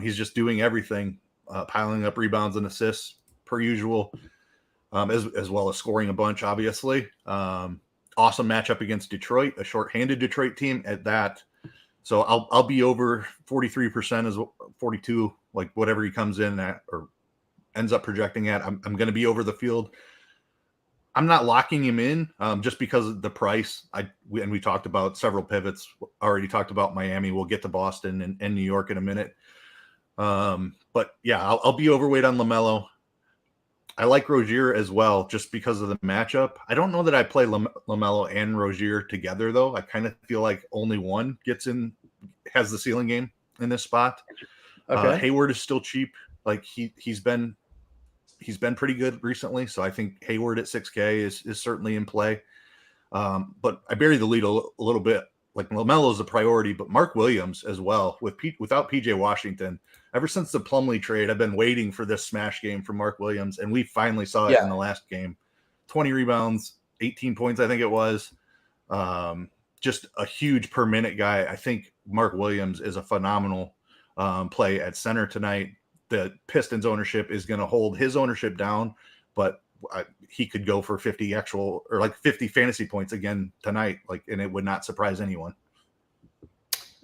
He's just doing everything, piling up rebounds and assists per usual, as well as scoring a bunch, obviously. Awesome matchup against Detroit, a shorthanded Detroit team at that. So I'll be over 43% as 42, like whatever he comes in at or ends up projecting at. I'm going to be over the field. I'm not locking him in just because of the price. We talked about several pivots. Already talked about Miami. We'll get to Boston and New York in a minute. But yeah, I'll be overweight on LaMelo. I like Rozier as well, just because of the matchup. I don't know that I play LaMelo and Rozier together, though. I kind of feel like only one has the ceiling game in this spot. Okay. Hayward is still cheap. Like he's been pretty good recently, so I think Hayward at 6K is certainly in play. But I bury the lead a little bit. Like, LaMelo is a priority, but Mark Williams as well. Without PJ Washington, ever since the Plumlee trade, I've been waiting for this smash game from Mark Williams, and we finally saw it in the last game. 20 rebounds, 18 points, I think it was. Just a huge per minute guy. I think Mark Williams is a phenomenal play at center tonight. The Pistons ownership is going to hold his ownership down, but he could go for 50 fantasy points again tonight, and it would not surprise anyone.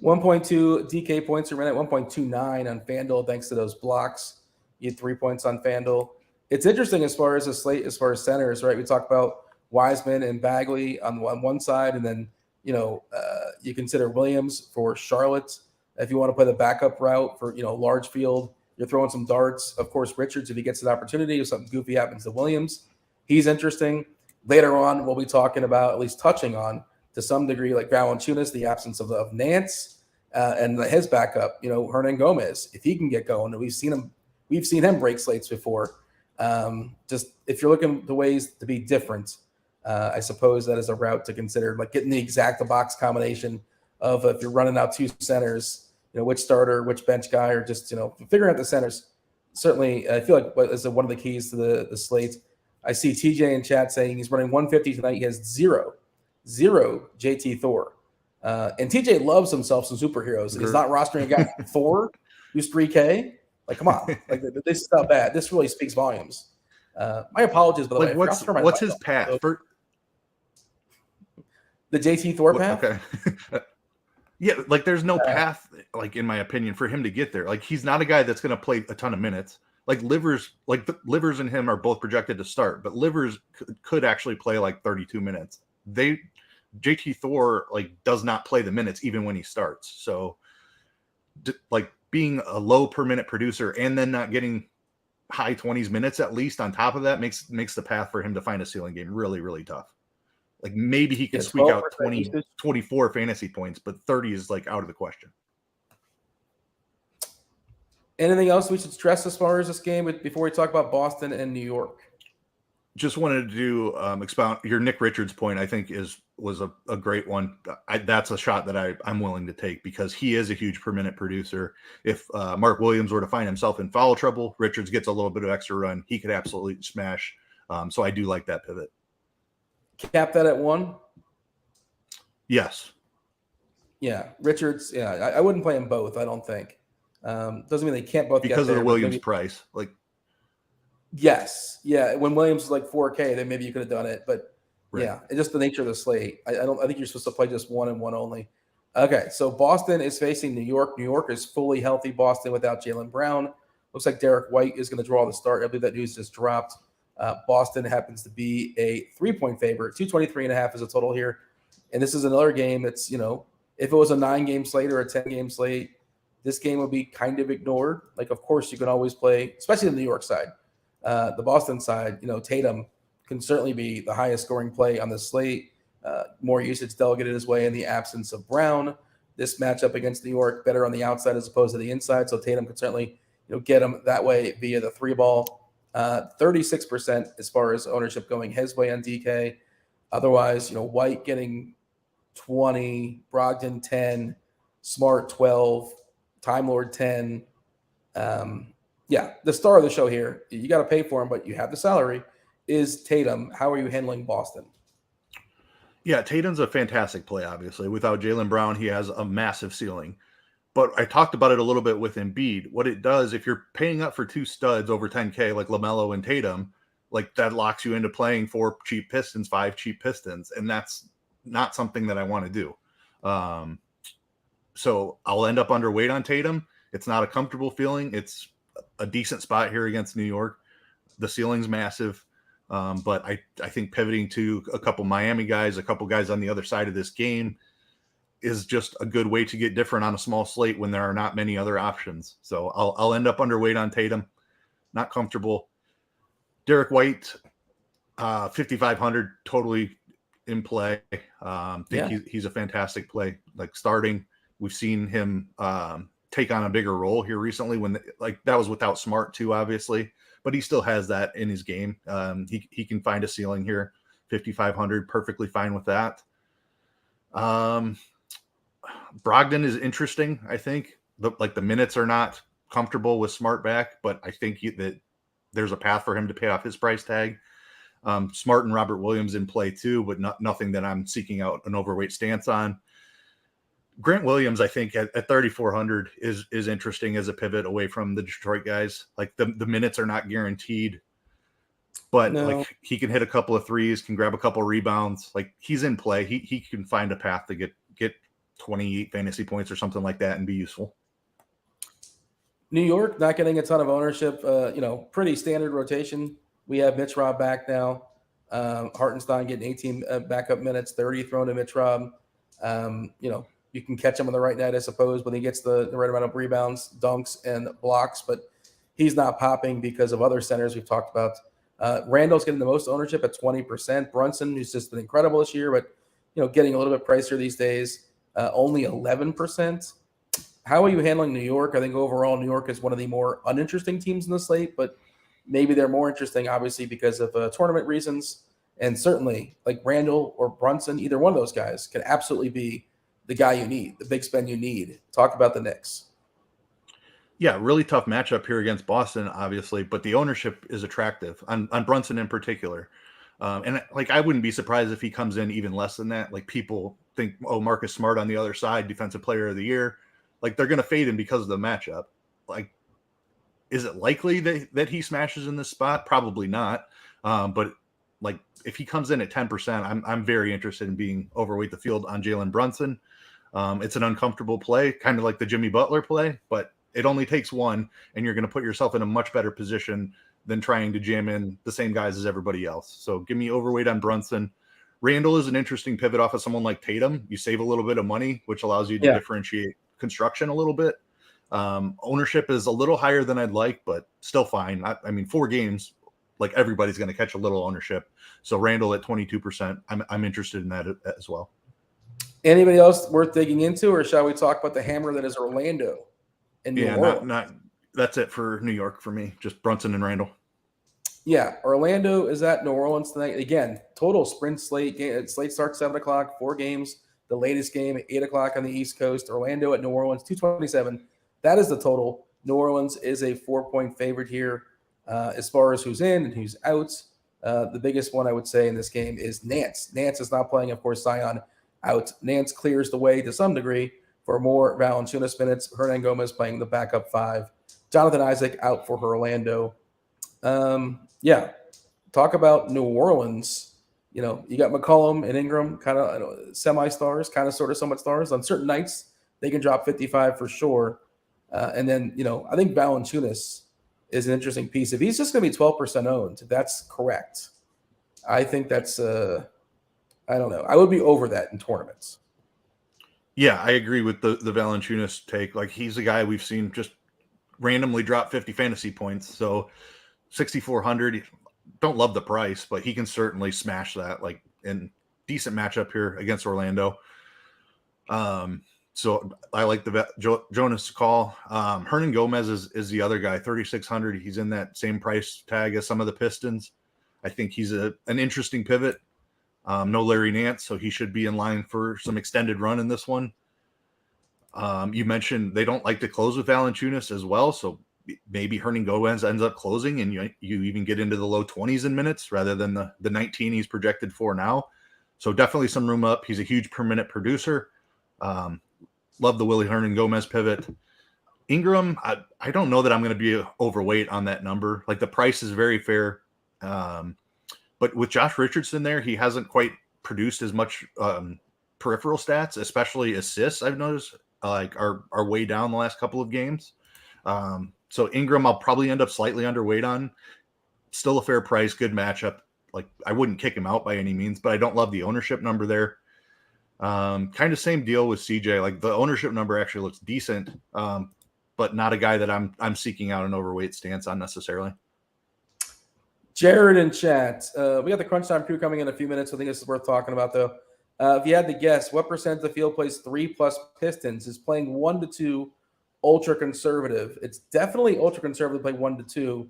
1.2 DK points per minute, 1.29 on FanDuel, thanks to those blocks. You had 3 points on FanDuel. It's interesting as far as the slate, as far as centers, right? We talked about Wiseman and Bagley on one side, and then you consider Williams for Charlotte. If you want to play the backup route for large field, you're throwing some darts. Of course, Richards, if he gets an opportunity, if something goofy happens to Williams, he's interesting. Later on, we'll be talking about, at least touching on, to some degree, like Valanciunas, the absence of Nance, and his backup, Hernan Gomez, if he can get going. And we've seen him break slates before. Just if you're looking to ways to be different, I suppose that is a route to consider, like getting the exact box combination of if you're running out two centers, which starter, which bench guy, or just, figuring out the centers. Certainly, I feel like is one of the keys to the slate. I see TJ in chat saying he's running 150 tonight. He has zero JT Thor. And TJ loves himself some superheroes. And he's not rostering a guy Thor who's 3K. Like, come on. Like, this is not bad. This really speaks volumes. My apologies, by the way. What's his path? The JT Thor path? Okay. Yeah, like there's no path, like in my opinion, for him to get there. Like he's not a guy that's going to play a ton of minutes. Like Livers and him are both projected to start, but Livers could actually play like 32 minutes. JT Thor does not play the minutes even when he starts. So like being a low per minute producer and then not getting high 20s minutes at least on top of that makes the path for him to find a ceiling game really, really tough. Like maybe he can squeak out 20, 24 fantasy points, but 30 is out of the question. Anything else we should stress as far as this game before we talk about Boston and New York? Just wanted to expound your Nick Richards point. I think was a great one. That's a shot that I'm willing to take because he is a huge per minute producer. If Mark Williams were to find himself in foul trouble, Richards gets a little bit of extra run. He could absolutely smash. So I do like that pivot. Cap that at 1? Yes. Yeah, Richards. Yeah, I wouldn't play them both. I don't think. Doesn't mean they can't both because get there, of the Williams price. Yes, yeah. When Williams was 4K, then maybe you could have done it. But yeah, it's just the nature of the slate. I think you're supposed to play just one and one only. Okay, so Boston is facing New York. New York is fully healthy. Boston without Jaylen Brown. Looks like Derek White is going to draw the start. I believe that news just dropped. Boston happens to be a 3-point favorite. 223.5 is a total here. And this is another game that's, if it was a 9-game slate or a 10-game slate, this game would be kind of ignored. Of course, you can always play, especially the New York side. The Boston side, Tatum can certainly be the highest scoring play on the slate. More usage delegated his way in the absence of Brown. This matchup against New York, better on the outside as opposed to the inside. So Tatum could certainly get him that way via the 3-ball. 36% as far as ownership going his way on DK. Otherwise, White getting 20, Brogdon 10, Smart 12, Time Lord 10. Yeah, the star of the show here, you got to pay for him, but you have the salary, is Tatum. How are you handling Boston? Yeah, Tatum's a fantastic play, obviously. Without Jaylen Brown, he has a massive ceiling. But I talked about it a little bit with Embiid. What it does, if you're paying up for 2 studs over 10K, like LaMelo and Tatum, that locks you into playing 4 cheap Pistons, 5 cheap Pistons. And that's not something that I want to do. So I'll end up underweight on Tatum. It's not a comfortable feeling. It's a decent spot here against New York. The ceiling's massive. But I think pivoting to a couple Miami guys, a couple guys on the other side of this game is just a good way to get different on a small slate when there are not many other options. So I'll end up underweight on Tatum. Not comfortable. Derek White, 5,500, totally in play. He's a fantastic play. Starting, we've seen him take on a bigger role here recently when that was without Smart too, obviously, but he still has that in his game. He can find a ceiling here. 5,500, perfectly fine with that. Brogdon is interesting. I think the minutes are not comfortable with Smart back, but I think that there's a path for him to pay off his price tag. Smart and Robert Williams in play too, but nothing that I'm seeking out an overweight stance on. Grant Williams, I think at 3,400 is interesting as a pivot away from the Detroit guys. The minutes are not guaranteed, but he can hit a couple of threes, can grab a couple of rebounds. He's in play. He can find a path to get 28 fantasy points or something like that and be useful. New York not getting a ton of ownership. Pretty standard rotation. We have Mitch Rob back now. Hartenstein getting 18 backup minutes, 30 thrown to Mitch Rob. You can catch him on the right night, I suppose, when he gets the right amount of rebounds, dunks, and blocks. But he's not popping because of other centers we've talked about. Randall's getting the most ownership at 20%. Brunson, who's just been incredible this year, but getting a little bit pricier these days, only 11%. How are you handling New York? I think overall New York is one of the more uninteresting teams in the slate, but maybe they're more interesting, obviously, because of tournament reasons. And certainly, like Randall or Brunson, either one of those guys can absolutely be the guy you need, the big spend you need. Talk about the Knicks. Yeah, really tough matchup here against Boston, obviously, but the ownership is attractive on Brunson in particular. And like, I wouldn't be surprised if he comes in even less than that. Like, people think, oh, Marcus Smart on the other side, defensive player of the year. Like, they're going to fade him because of the matchup. Like, is it likely that he smashes in this spot? Probably not. But like, if he comes in at 10%, I'm very interested in being overweight the field on Jalen Brunson. It's an uncomfortable play, kind of like the Jimmy Butler play, but it only takes one, and you're going to put yourself in a much better position than trying to jam in the same guys as everybody else. So give me overweight on Brunson. Randall is an interesting pivot off of someone like Tatum. You save a little bit of money, which allows you to differentiate construction a little bit. Ownership is a little higher than I'd like, but still fine. I mean, 4 games, like, everybody's going to catch a little ownership. So Randall at 22%, I'm interested in that as well. Anybody else worth digging into, or shall we talk about the hammer that is Orlando? Not that's it for New York for me. Just Brunson and Randall. Yeah, Orlando is at New Orleans tonight. Again, total sprint slate. Slate starts 7 o'clock, 4 games. The latest game at 8 o'clock on the East Coast. Orlando at New Orleans, 227. That is the total. New Orleans is a 4-point favorite here as far as who's in and who's out. The biggest one I would say in this game is Nance. Nance is not playing, of course, Zion out. Nance clears the way to some degree for more Valanciunas minutes. Hernan Gomez playing the backup 5. Jonathan Isaac out for Orlando. Talk about New Orleans. You know, you got McCollum and Ingram, kind of semi-stars, kind of sort of somewhat stars. On certain nights, they can drop 55 for sure. And then, I think Valanciunas is an interesting piece. If he's just going to be 12% owned, that's correct. I think that's, I don't know. I would be over that in tournaments. Yeah, I agree with the Valanciunas take. Like, he's a guy we've seen just randomly drop 50 fantasy points. So 6,400, don't love the price, but he can certainly smash that, like, in decent matchup here against Orlando. So I like the Jonas call. Hernan Gomez is the other guy, 3,600. He's in that same price tag as some of the Pistons. I think he's an interesting pivot. No Larry Nance, so he should be in line for some extended run in this one. You mentioned they don't like to close with Valanciunas as well, so maybe Hernan Gomez ends up closing, and you even get into the low 20s in minutes rather than the 19 he's projected for now. So definitely some room up. He's a huge per minute producer. Love the Willie Hernan Gomez pivot. Ingram, I don't know that I'm going to be overweight on that number. Like, the price is very fair. But with Josh Richardson there, he hasn't quite produced as much peripheral stats, especially assists. I've noticed are way down the last couple of games. So Ingram, I'll probably end up slightly underweight on. Still a fair price, good matchup. Like, I wouldn't kick him out by any means, but I don't love the ownership number there. Kind of same deal with CJ. Like, the ownership number actually looks decent, but not a guy that I'm seeking out an overweight stance on necessarily. Jared in chat. We got the Crunch Time crew coming in a few minutes. I think this is worth talking about, though. If you had to guess, what percent of the field plays 3+ Pistons is playing 1-2 ultra conservative? It's definitely ultra conservative to play 1-2.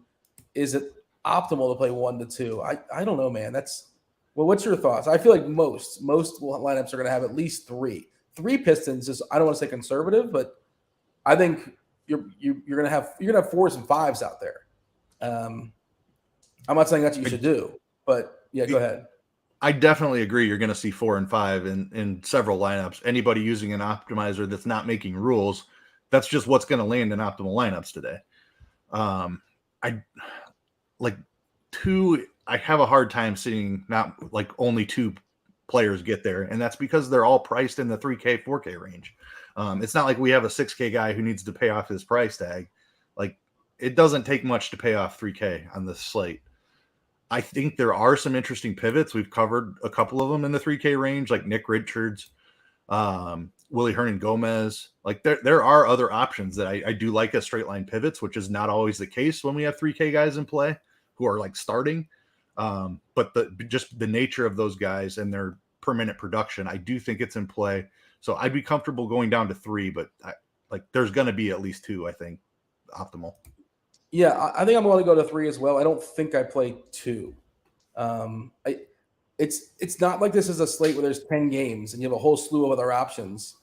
Is it optimal to play 1-2? I don't know, man. What's your thoughts? I feel like most lineups are going to have at least 3. 3 Pistons is, I don't want to say conservative, but I think you're going to have 4s and 5s out there. I'm not saying that's what you should do, but yeah, go ahead. I definitely agree. You're going to see 4 and 5 in several lineups. Anybody using an optimizer that's not making rules, that's just what's going to land in optimal lineups today. I have a hard time seeing not like only 2 players get there, and that's because they're all priced in the 3K, 4K range. It's not like we have a 6K guy who needs to pay off his price tag. Like, it doesn't take much to pay off 3K on this slate. I think there are some interesting pivots. We've covered a couple of them in the 3K range, like Nick Richards, Willie Hernan Gomez. Like, there are other options that I do like as straight line pivots, which is not always the case when we have 3K guys in play who are like starting. But just the nature of those guys and their per minute production, I do think it's in play. So I'd be comfortable going down to 3, but there's going to be at least 2, I think, optimal. Yeah, I think I'm going to go to 3 as well. I don't think I play 2. It's not like this is a slate where there's 10 games and you have a whole slew of other options.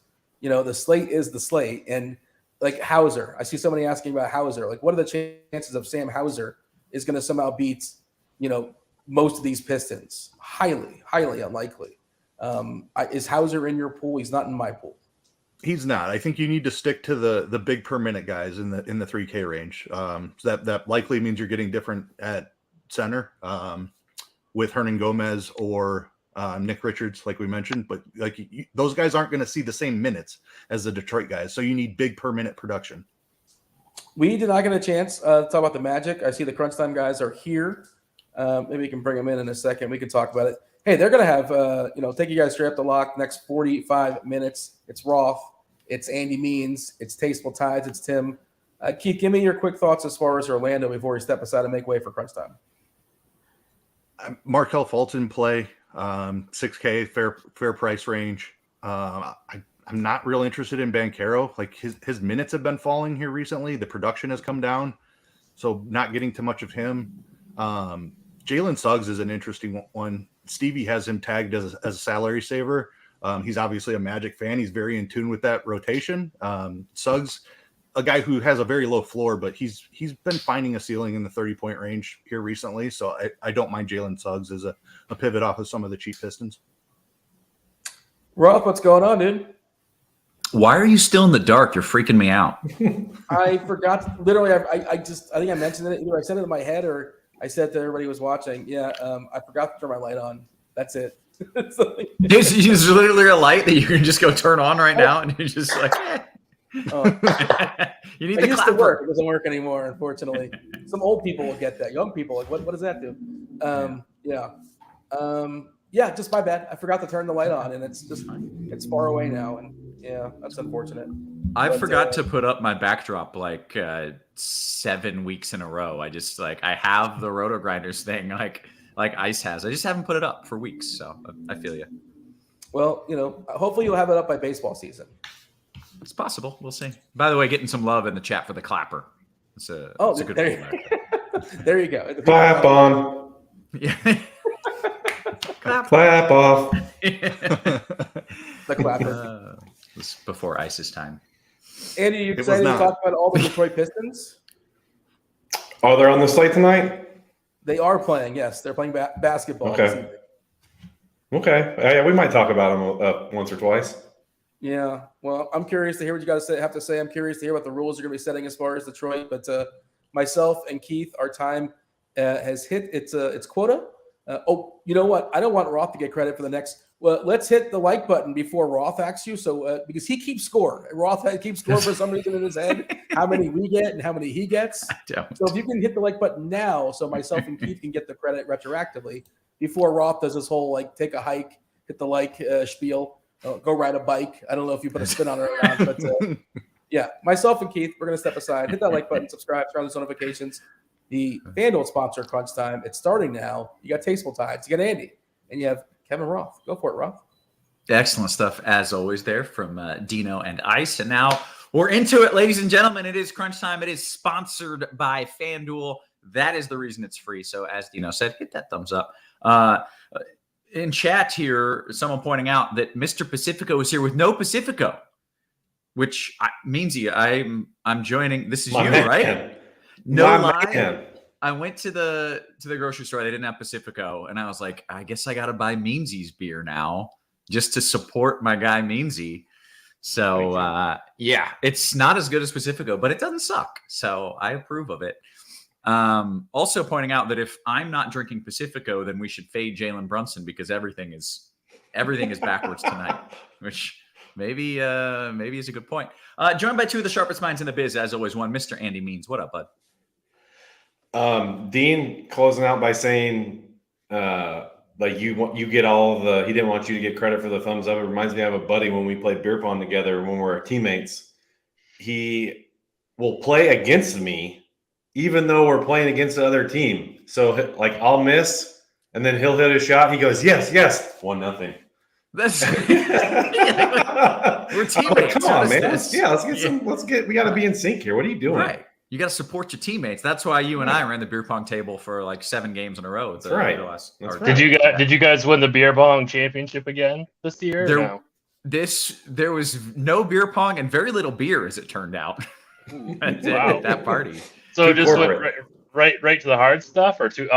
The slate is the slate. And like Hauser, I see somebody asking about Hauser. Like, what are the chances of Sam Hauser is going to somehow beat, most of these Pistons? Highly, highly unlikely. Is Hauser in your pool? He's not in my pool. He's not. I think you need to stick to the big per minute guys in the 3K range. So that likely means you're getting different at center with Hernan Gomez or Nick Richards, like we mentioned. But those guys aren't going to see the same minutes as the Detroit guys. So you need big per minute production. We did not get a chance to talk about the Magic. I see the Crunch Time guys are here. Maybe we can bring them in a second. We can talk about it. Hey, they're going to have, take you guys straight up the lock next 45 minutes. It's Roth. It's Andy Means. It's Tasteful Tides. It's Tim. Keith, give me your quick thoughts as far as Orlando before we step aside and make way for Crunch Time. Markelle Fulton play, 6K, fair price range. I'm not real interested in Banchero. Like his minutes have been falling here recently. The production has come down, so not getting too much of him. Jalen Suggs is an interesting one. Stevie has him tagged as a salary saver. He's obviously a Magic fan. He's very in tune with that rotation. Suggs, a guy who has a very low floor, but he's been finding a ceiling in the 30-point range here recently. So I don't mind Jalen Suggs as a pivot off of some of the cheap Pistons. Roth, what's going on, dude? Why are you still in the dark? You're freaking me out. I forgot. Literally, I think I mentioned it. Either I said it in my head or I said to everybody who was watching. Yeah, I forgot to turn my light on. That's it. There's literally a light that you can just go turn on right now, and you're just like, you need it the used clapper. to work. It doesn't work anymore, unfortunately. Some old people will get that. Young people, like, what does that do? Just my bad. I forgot to turn the light on, and it's far away now, and yeah, that's unfortunate. I forgot to put up my backdrop 7 weeks in a row. I just I have the RotoGrinders thing like Ice has. I just haven't put it up for weeks, so I feel you. Well, hopefully you'll have it up by baseball season. It's possible. We'll see. By the way, getting some love in the chat for the clapper. It's a good there, there you go. Clap on. Yeah. Clap off. The clapper. It was before Ice's time. Andy, you excited to talk about all the Detroit Pistons? Oh, they're on the slate tonight? They are playing, yes. They're playing basketball. Okay. Yeah, we might talk about them once or twice. Yeah. Well, I'm curious to hear what you guys have to say. I'm curious to hear what the rules are going to be setting as far as Detroit. But myself and Keith, our time has hit its quota. You know what? I don't want Roth to get credit for the next. Well, let's hit the like button before Roth asks you. So because he keeps score. Roth keeps score for some reason in his head, how many we get and how many he gets. So if you can hit the like button now, so myself and Keith can get the credit retroactively before Roth does his whole take a hike, hit the like spiel, go ride a bike. I don't know if you put a spin on it or not, but yeah, myself and Keith, we're going to step aside, hit that like button, subscribe, turn on those notifications. The Fanduel sponsor, Crunch Time, it's starting now. You got Tasteful Tides, you got Andy, and you have Kevin Roth. Go for it, Roth. Excellent stuff, as always, there from Dino and Ice. And now we're into it, ladies and gentlemen. It is Crunch Time. It is sponsored by Fanduel. That is the reason it's free. So as Dino said, hit that thumbs up. In chat here, someone pointing out that Mr. Pacifico is here with no Pacifico, which means I'm joining. This is you, right? No lie. I went to the grocery store. They didn't have Pacifico, and I was like, I guess I got to buy Meansy's beer now just to support my guy Meansy. So yeah, it's not as good as Pacifico, but it doesn't suck. So I approve of it. Also pointing out that if I'm not drinking Pacifico, then we should fade Jalen Brunson because everything is backwards tonight, which maybe is a good point. Joined by two of the sharpest minds in the biz, as always. One, Mr. Andy Means. What up, bud? Dean closing out by saying, you get all the. He didn't want you to get credit for the thumbs up. It reminds me of a buddy when we played beer pong together when we were teammates. He will play against me, even though we're playing against the other team. So I'll miss, and then he'll hit a shot. He goes, yes, 1-0. That's we're teammates. Come on, man. Let's get some. We got to be in sync here. What are you doing? Right. You got to support your teammates. That's why you and I ran the beer pong table for like 7 games in a row. That's right. Did you guys win the beer pong championship again this year? There was no beer pong and very little beer, as it turned out. at that party. So it just went right to the hard stuff, or too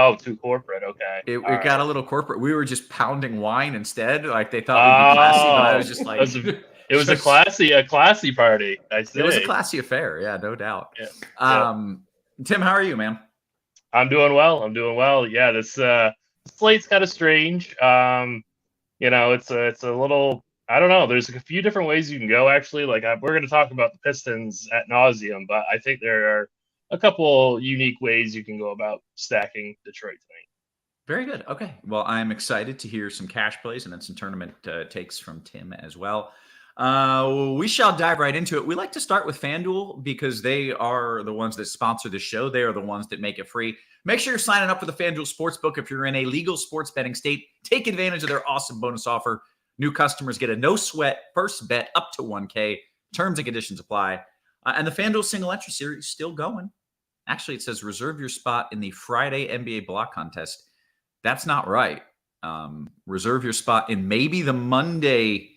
corporate. Okay, it got a little corporate. We were just pounding wine instead. Like they thought we'd be classy, but I was just like, it was a classy party. I see. It was a classy affair. Yeah, no doubt. Yeah. Tim, how are you, man? I'm doing well. Yeah, this slate's kind of strange. It's a little. I don't know. There's a few different ways you can go. Actually, we're going to talk about the Pistons ad nauseum, but I think there are a couple unique ways you can go about stacking Detroit tonight. Very good. Okay. Well, I'm excited to hear some cash plays and then some tournament takes from Tim as well. We shall dive right into it. We like to start with Fanduel because they are the ones that sponsor the show. They are the ones that make it free. Make sure you're signing up for the Fanduel Sportsbook if you're in a legal sports betting state. Take advantage of their awesome bonus offer. New customers get a no-sweat first bet up to $1K. Terms and conditions apply. And the Fanduel single entry series is still going. Actually, it says reserve your spot in the Friday NBA block contest. That's not right. Reserve your spot in maybe the Monday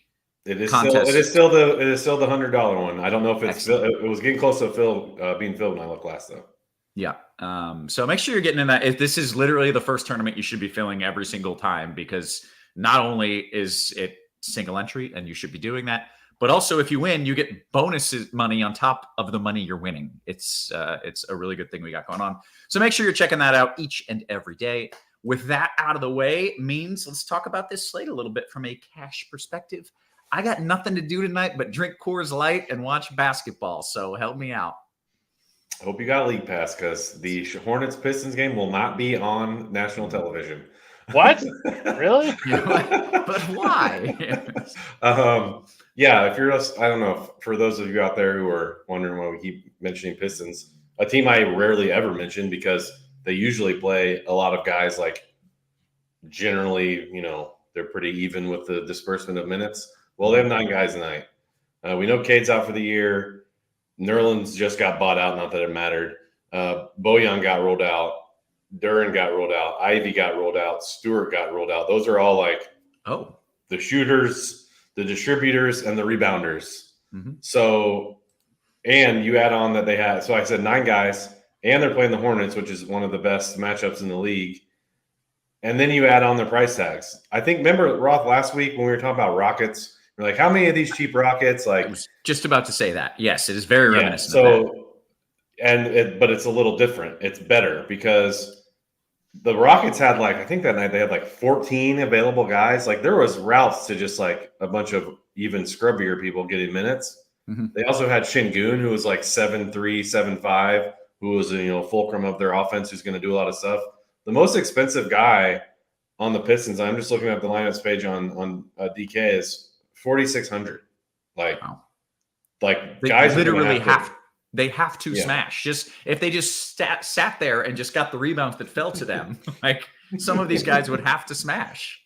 contest. It is still the $100 one. I don't know if it was getting close to being filled when I looked last though. Yeah. So make sure you're getting in that. If this is literally the first tournament you should be filling every single time, because not only is it single entry and you should be doing that, but also if you win, you get bonuses money on top of the money you're winning. It's a really good thing we got going on. So make sure you're checking that out each and every day. With that out of the way, means let's talk about this slate a little bit from a cash perspective. I got nothing to do tonight but drink Coors Light and watch basketball. So help me out. I hope you got League Pass because the Hornets Pistons game will not be on national television. What? Really? But why? Yeah, if you're I don't know, for those of you out there who are wondering why we keep mentioning Pistons, a team I rarely ever mention because they usually play a lot of guys generally, they're pretty even with the disbursement of minutes. Well, they have 9 guys tonight. We know Cade's out for the year. Nerlens just got bought out, not that it mattered. Bojan got rolled out. Duran got rolled out. Ivy got rolled out. Stewart got rolled out. Those are all the shooters, the distributors, and the rebounders. Mm-hmm. So, and you add on that they had, so I said 9 guys, and they're playing the Hornets, which is one of the best matchups in the league. And then you add on their price tags. I think, remember Roth last week when we were talking about Rockets? We're like, how many of these cheap Rockets? I was just about to say that. Yes, it is very reminiscent of that. But it's a little different. It's better because the Rockets had I think that night they had 14 available guys. There was routes to just a bunch of even scrubbier people getting minutes. Mm-hmm. They also had Şengün, who was 7'3", 7'5", who was fulcrum of their offense, who's going to do a lot of stuff. The most expensive guy on the Pistons, I'm just looking at the lineups page on DK, is $4,600. Wow. Guys literally they have to smash. Just if they just sat there and just got the rebounds that fell to them, some of these guys would have to smash.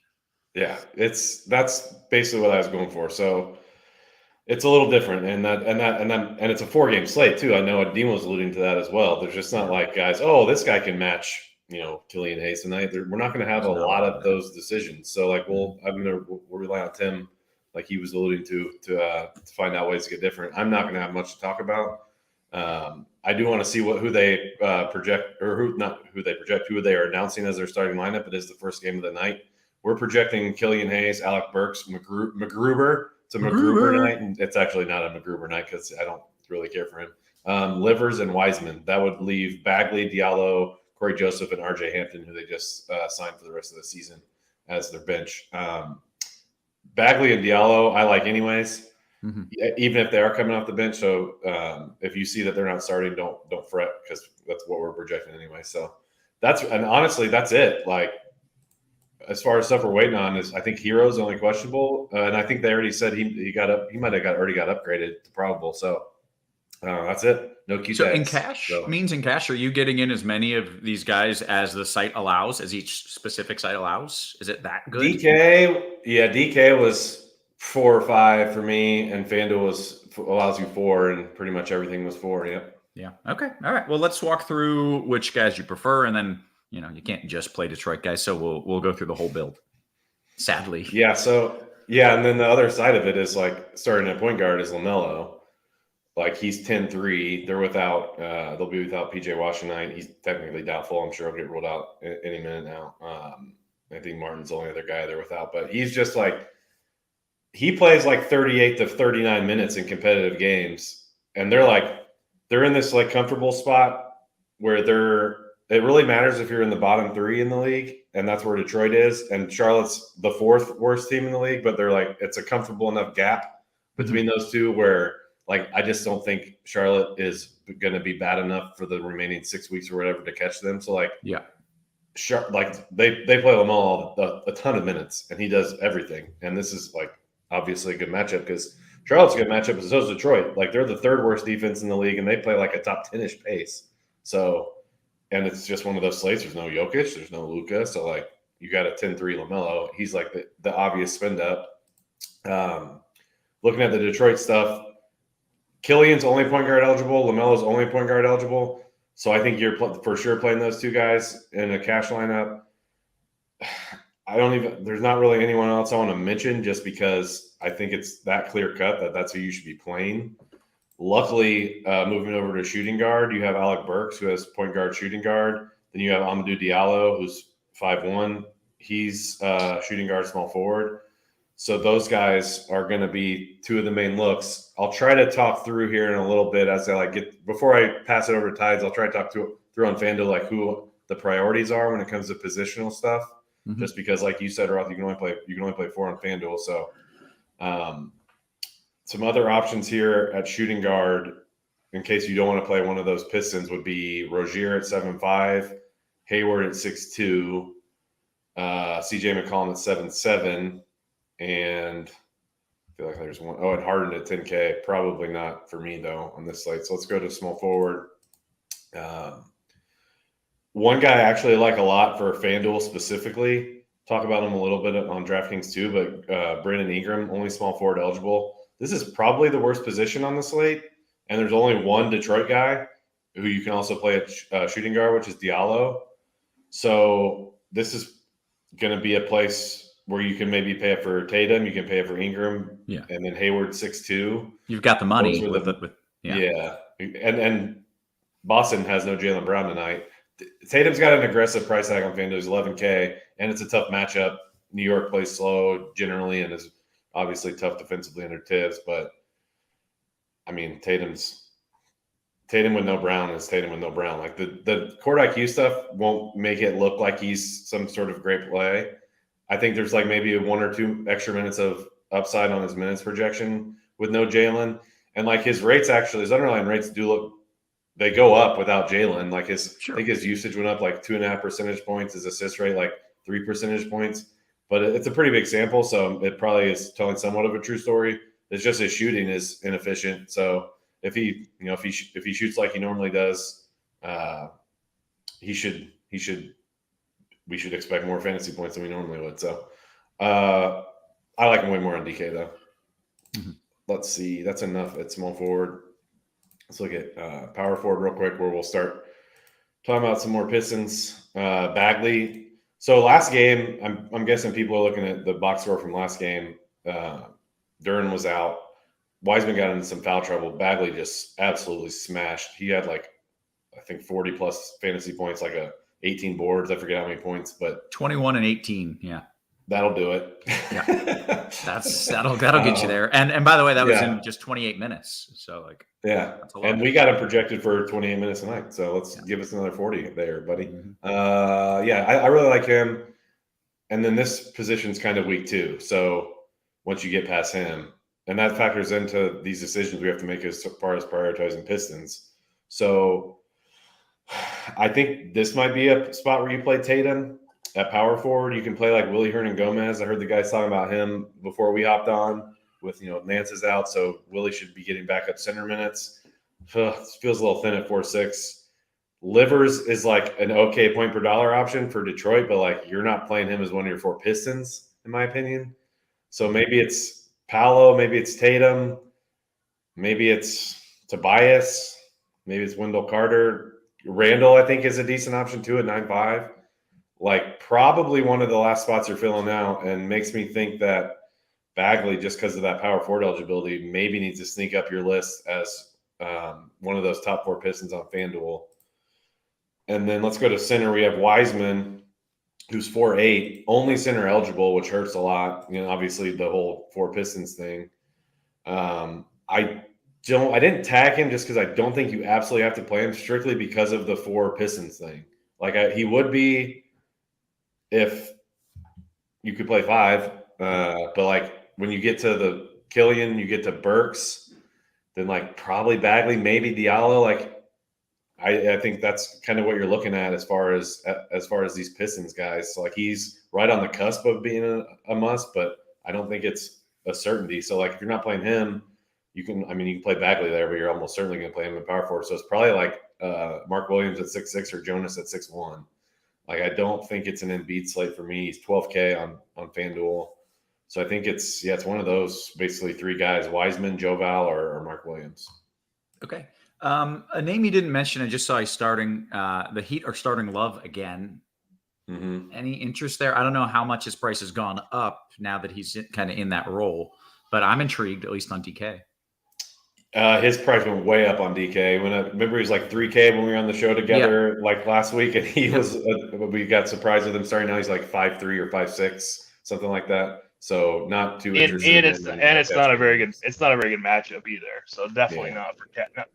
Yeah, that's basically what I was going for. So it's a little different, and it's a 4-game slate too. I know Dean was alluding to that as well. There's just not guys, this guy can match, Killian Hayes tonight. We're not going to have a lot of those decisions. So we'll rely on Tim, he was alluding to find out ways to get different. I'm not going to have much to talk about. I do want to see who they project, or who they are announcing as their starting lineup. It is the first game of the night. We're projecting Killian Hayes, Alec Burks, McGruber. It's a McGruber night, and it's actually not a McGruber night because I don't really care for him. Livers and Wiseman. That would leave Bagley, Diallo, Corey Joseph, and RJ Hampton, who they just signed for the rest of the season as their bench. Bagley and Diallo, I like anyways, even if they are coming off the bench. So if you see that they're not starting, don't fret because that's what we're projecting anyway. So honestly, that's it. As far as stuff we're waiting on is, I think Hero's only questionable, and I think they already said he got up. He might have already got upgraded to probable. So that's it. No key So tags. in cash, are you getting in as many of these guys as the site allows, as each specific site allows? Is it that good? DK was 4 or 5 for me, and FanDuel allows you 4, and pretty much everything was 4. Yep. Yeah. Okay. All right. Well, let's walk through which guys you prefer, and then you can't just play Detroit guys, so we'll go through the whole build. Sadly. Yeah. So yeah, and then the other side of it is like starting at point guard is LaMelo. Like he's 10-3. They're without. They'll be without PJ Washington. He's technically doubtful. I'm sure he'll get ruled out any minute now. I think Martin's the only other guy they're without, but he's just like he plays like 38 to 39 minutes in competitive games, and they're in this like comfortable spot where it really matters if you're in the bottom 3 in the league, and that's where Detroit is. And Charlotte's the 4th worst team in the league, but they're like it's a comfortable enough gap between those two where. Like, I just don't think Charlotte is going to be bad enough for the remaining 6 weeks or whatever to catch them. So, like, yeah, they play Lamar a ton of minutes, and he does everything. And this is, like, obviously a good matchup because Charlotte's a good matchup, and so is Detroit. Like, they're the 3rd worst defense in the league, and they play, like, a top 10-ish pace. So, and it's just one of those slates. There's no Jokic. There's no Luka. So, like, you got a 10-3 LaMelo. He's, like, the obvious spend-up. Looking at the Detroit stuff, Killian's only point guard eligible. LaMelo's only point guard eligible. So I think you're for sure playing those two guys in a cash lineup. There's not really anyone else I want to mention just because I think it's that clear cut that that's who you should be playing. Luckily, moving over to shooting guard, you have Alec Burks, who has point guard, shooting guard. Then you have Amadou Diallo, who's 5'1". He's shooting guard, small forward. So those guys are going to be two of the main looks. I'll try to talk through here in a little bit as I before I pass it over to Tides. I'll try to talk through on Fanduel like who the priorities are when it comes to positional stuff. Mm-hmm. Just because, like you said, Roth, you can only play 4 on Fanduel. So some other options here at shooting guard, in case you don't want to play one of those Pistons, would be Rozier at 7'5", Hayward at 6'2", CJ McCollum at 7'7". And I feel like there's one. Oh, and Harden at 10K. Probably not for me, though, on this slate. So let's go to small forward. One guy I actually like a lot for FanDuel specifically. Talk about him a little bit on DraftKings too, but Brandon Ingram, only small forward eligible. This is probably the worst position on the slate. And there's only one Detroit guy who you can also play at shooting guard, which is Diallo. So this is going to be a place where you can maybe pay up for Tatum, you can pay up for Ingram, and then Hayward 6'2". You've got the money yeah. And Boston has no Jaylen Brown tonight. Tatum's got an aggressive price tag on FanDuel. He's 11K, and it's a tough matchup. New York plays slow generally and is obviously tough defensively under Tibbs, but I mean Tatum with no Brown is Tatum with no Brown. Like the court IQ stuff won't make it look like he's some sort of great play. I think there's like maybe 1 or 2 extra minutes of upside on his minutes projection with no Jaylen. And like his underlying rates they go up without Jaylen. Like I think his usage went up like 2.5 percentage points, his assist rate like 3 percentage points. But it's a pretty big sample, so it probably is telling somewhat of a true story. It's just his shooting is inefficient. So if he shoots like he normally does, we should expect more fantasy points than we normally would. So I like him way more on DK, though. Mm-hmm. Let's see. That's enough at small forward. Let's look at power forward real quick, where we'll start talking about some more Pistons. Bagley. So last game, I'm guessing people are looking at the box score from last game. Duren was out. Wiseman got into some foul trouble. Bagley just absolutely smashed. He had I think 40-plus fantasy points, 18 boards. I forget how many points, but 21 and 18. Yeah, that'll do it. Yeah, that'll get you there. And by the way, that was in just 28 minutes. So and we got him projected for 28 minutes tonight. So let's give us another 40 there, buddy. Mm-hmm. I really like him. And then this position's kind of weak too. So once you get past him, and that factors into these decisions we have to make as far as prioritizing Pistons. So I think this might be a spot where you play Tatum at power forward. You can play like Willie Hernan-Gomez. I heard the guys talking about him before we hopped on with, Nance is out. So Willie should be getting back up center minutes. Feels a little thin at 4.6. Livers is like an okay point per dollar option for Detroit, but you're not playing him as one of your 4 Pistons, in my opinion. So maybe it's Paolo, maybe it's Tatum, maybe it's Tobias. Maybe it's Wendell Carter. Randall, I think, is a decent option too at 9.5. Like probably one of the last spots you're filling out, and makes me think that Bagley, just because of that power forward eligibility, maybe needs to sneak up your list as one of those top 4 Pistons on FanDuel. And then let's go to center. We have Wiseman, who's 4.8, only center eligible, which hurts a lot. You know, obviously the whole 4 Pistons thing. I didn't tag him just because I don't think you absolutely have to play him, strictly because of the 4 Pistons thing. Like he would be if you could play 5, but like when you get to the Killian, you get to Burks, then like probably Bagley, maybe Diallo. Like I think that's kind of what you're looking at as far as these Pistons guys. So like he's right on the cusp of being a must, but I don't think it's a certainty. So like if you're not playing him, you can play Bagley there, but you're almost certainly going to play him in power forward. So it's probably like Mark Williams at 6'6" or Jonas at 6'1". Like I don't think it's an Embiid slate for me. He's 12K on FanDuel. So I think it's one of those basically 3 guys: Wiseman, Joe Val, or Mark Williams. Okay. A name you didn't mention, I just saw he's starting. The Heat are starting Love again. Mm-hmm. Any interest there? I don't know how much his price has gone up now that he's kind of in that role, but I'm intrigued, at least on DK. His price went way up on DK. Remember he was like 3K when we were on the show together like last week, and he was. We got surprised with him starting. Now he's like 5'3" or 5'6", something like that. So not too interested. And it's not a very good. It's not a very good matchup either. So definitely not for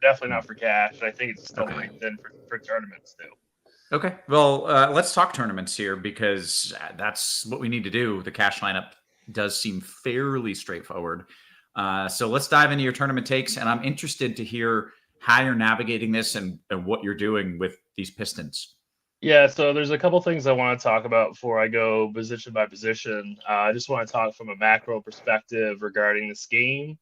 definitely not for cash. And I think it's still linked in for tournaments too. Okay. Well, let's talk tournaments here, because that's what we need to do. The cash lineup does seem fairly straightforward. So let's dive into your tournament takes, and I'm interested to hear how you're navigating this and what you're doing with these Pistons. Yeah, so there's a couple things I want to talk about before I go position by position. I just want to talk from a macro perspective regarding this game.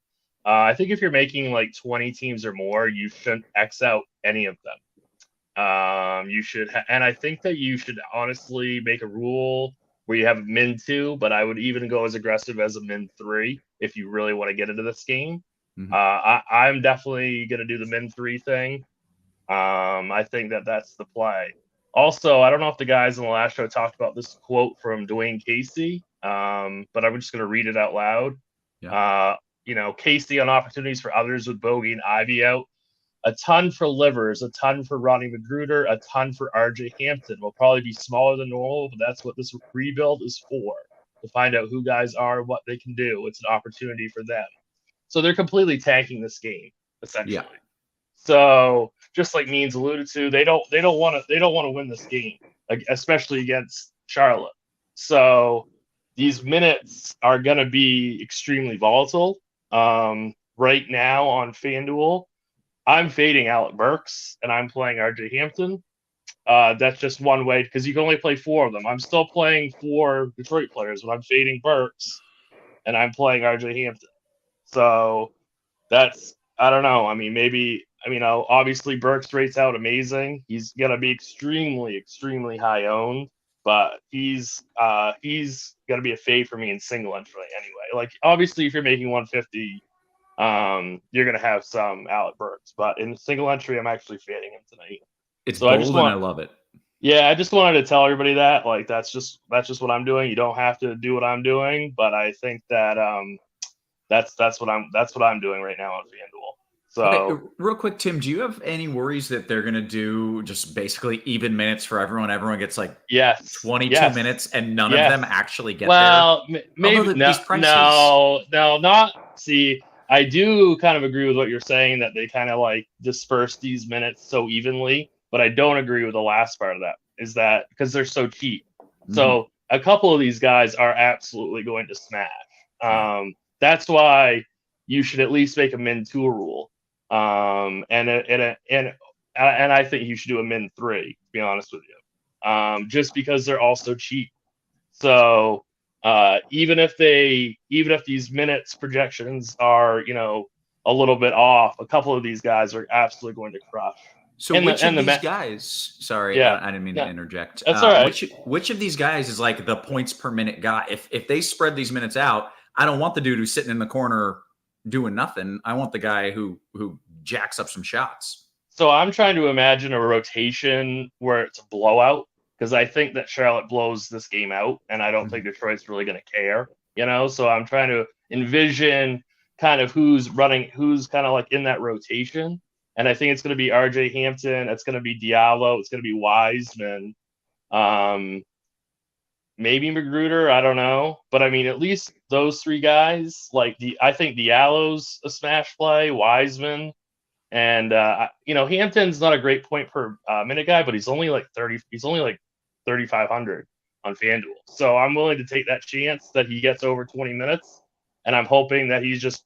I think if you're making like 20 teams or more, you shouldn't X out any of them. You should, and I think that you should honestly make a rule where you have a min 2, but I would even go as aggressive as a min 3 if you really want to get into this game. Mm-hmm. I'm definitely going to do the min 3 thing. I think that's the play. Also, I don't know if the guys in the last show talked about this quote from Dwayne Casey, but I'm just going to read it out loud. Yeah. Casey on opportunities for others with Bogey and Ivy out. A ton for Livers, a ton for Ronnie Magruder, a ton for RJ Hampton. Will probably be smaller than normal, but that's what this rebuild is for, to find out who guys are, what they can do. It's an opportunity for them. So they're completely tanking this game, essentially. Yeah. So just like Means alluded to, they don't want to win this game, especially against Charlotte. So these minutes are going to be extremely volatile. Right now on FanDuel, I'm fading Alec Burks and I'm playing RJ Hampton. That's just one way, because you can only play 4 of them. I'm still playing 4 Detroit players, but I'm fading Burks and I'm playing RJ Hampton. So that's, I don't know. Obviously Burks rates out amazing. He's going to be extremely, extremely high owned, but he's going to be a fade for me in single entry anyway. Like, obviously if you're making 150, you're going to have some Alec Burks, but in single entry, I'm actually fading him tonight. It's bold and I love it. Yeah, I just wanted to tell everybody that, like, that's just what I'm doing. You don't have to do what I'm doing, but I think that that's what I'm doing right now on FanDuel. So okay, real quick, Tim, do you have any worries that they're going to do just basically even minutes for everyone? Everyone gets like 22 minutes and none of them actually get there. Well, maybe no, not. See, I do kind of agree with what you're saying, that they kind of like disperse these minutes so evenly, but I don't agree with the last part of that, is that because they're so cheap. Mm-hmm. So a couple of these guys are absolutely going to smash. That's why you should at least make a min 2 rule. And I think you should do a min 3, to be honest with you. Just because they're all so cheap. So even if these minutes projections are, a little bit off, a couple of these guys are absolutely going to crush. So which of these guys, sorry, I didn't mean to interject. That's all right. Which of these guys is like the points per minute guy? If they spread these minutes out, I don't want the dude who's sitting in the corner doing nothing. I want the guy who jacks up some shots. So I'm trying to imagine a rotation where it's a blowout because I think that Charlotte blows this game out, and I don't think Detroit's really going to care, So I'm trying to envision kind of who's kind of like in that rotation, and I think it's going to be R.J. Hampton, it's going to be Diallo, it's going to be Wiseman, maybe Magruder, I don't know, but I mean at least those three guys. I think Diallo's a smash play, Wiseman. And Hampton's not a great point per minute guy, but he's only like 30. He's only like 3,500 on FanDuel. So I'm willing to take that chance that he gets over 20 minutes, and I'm hoping that he's just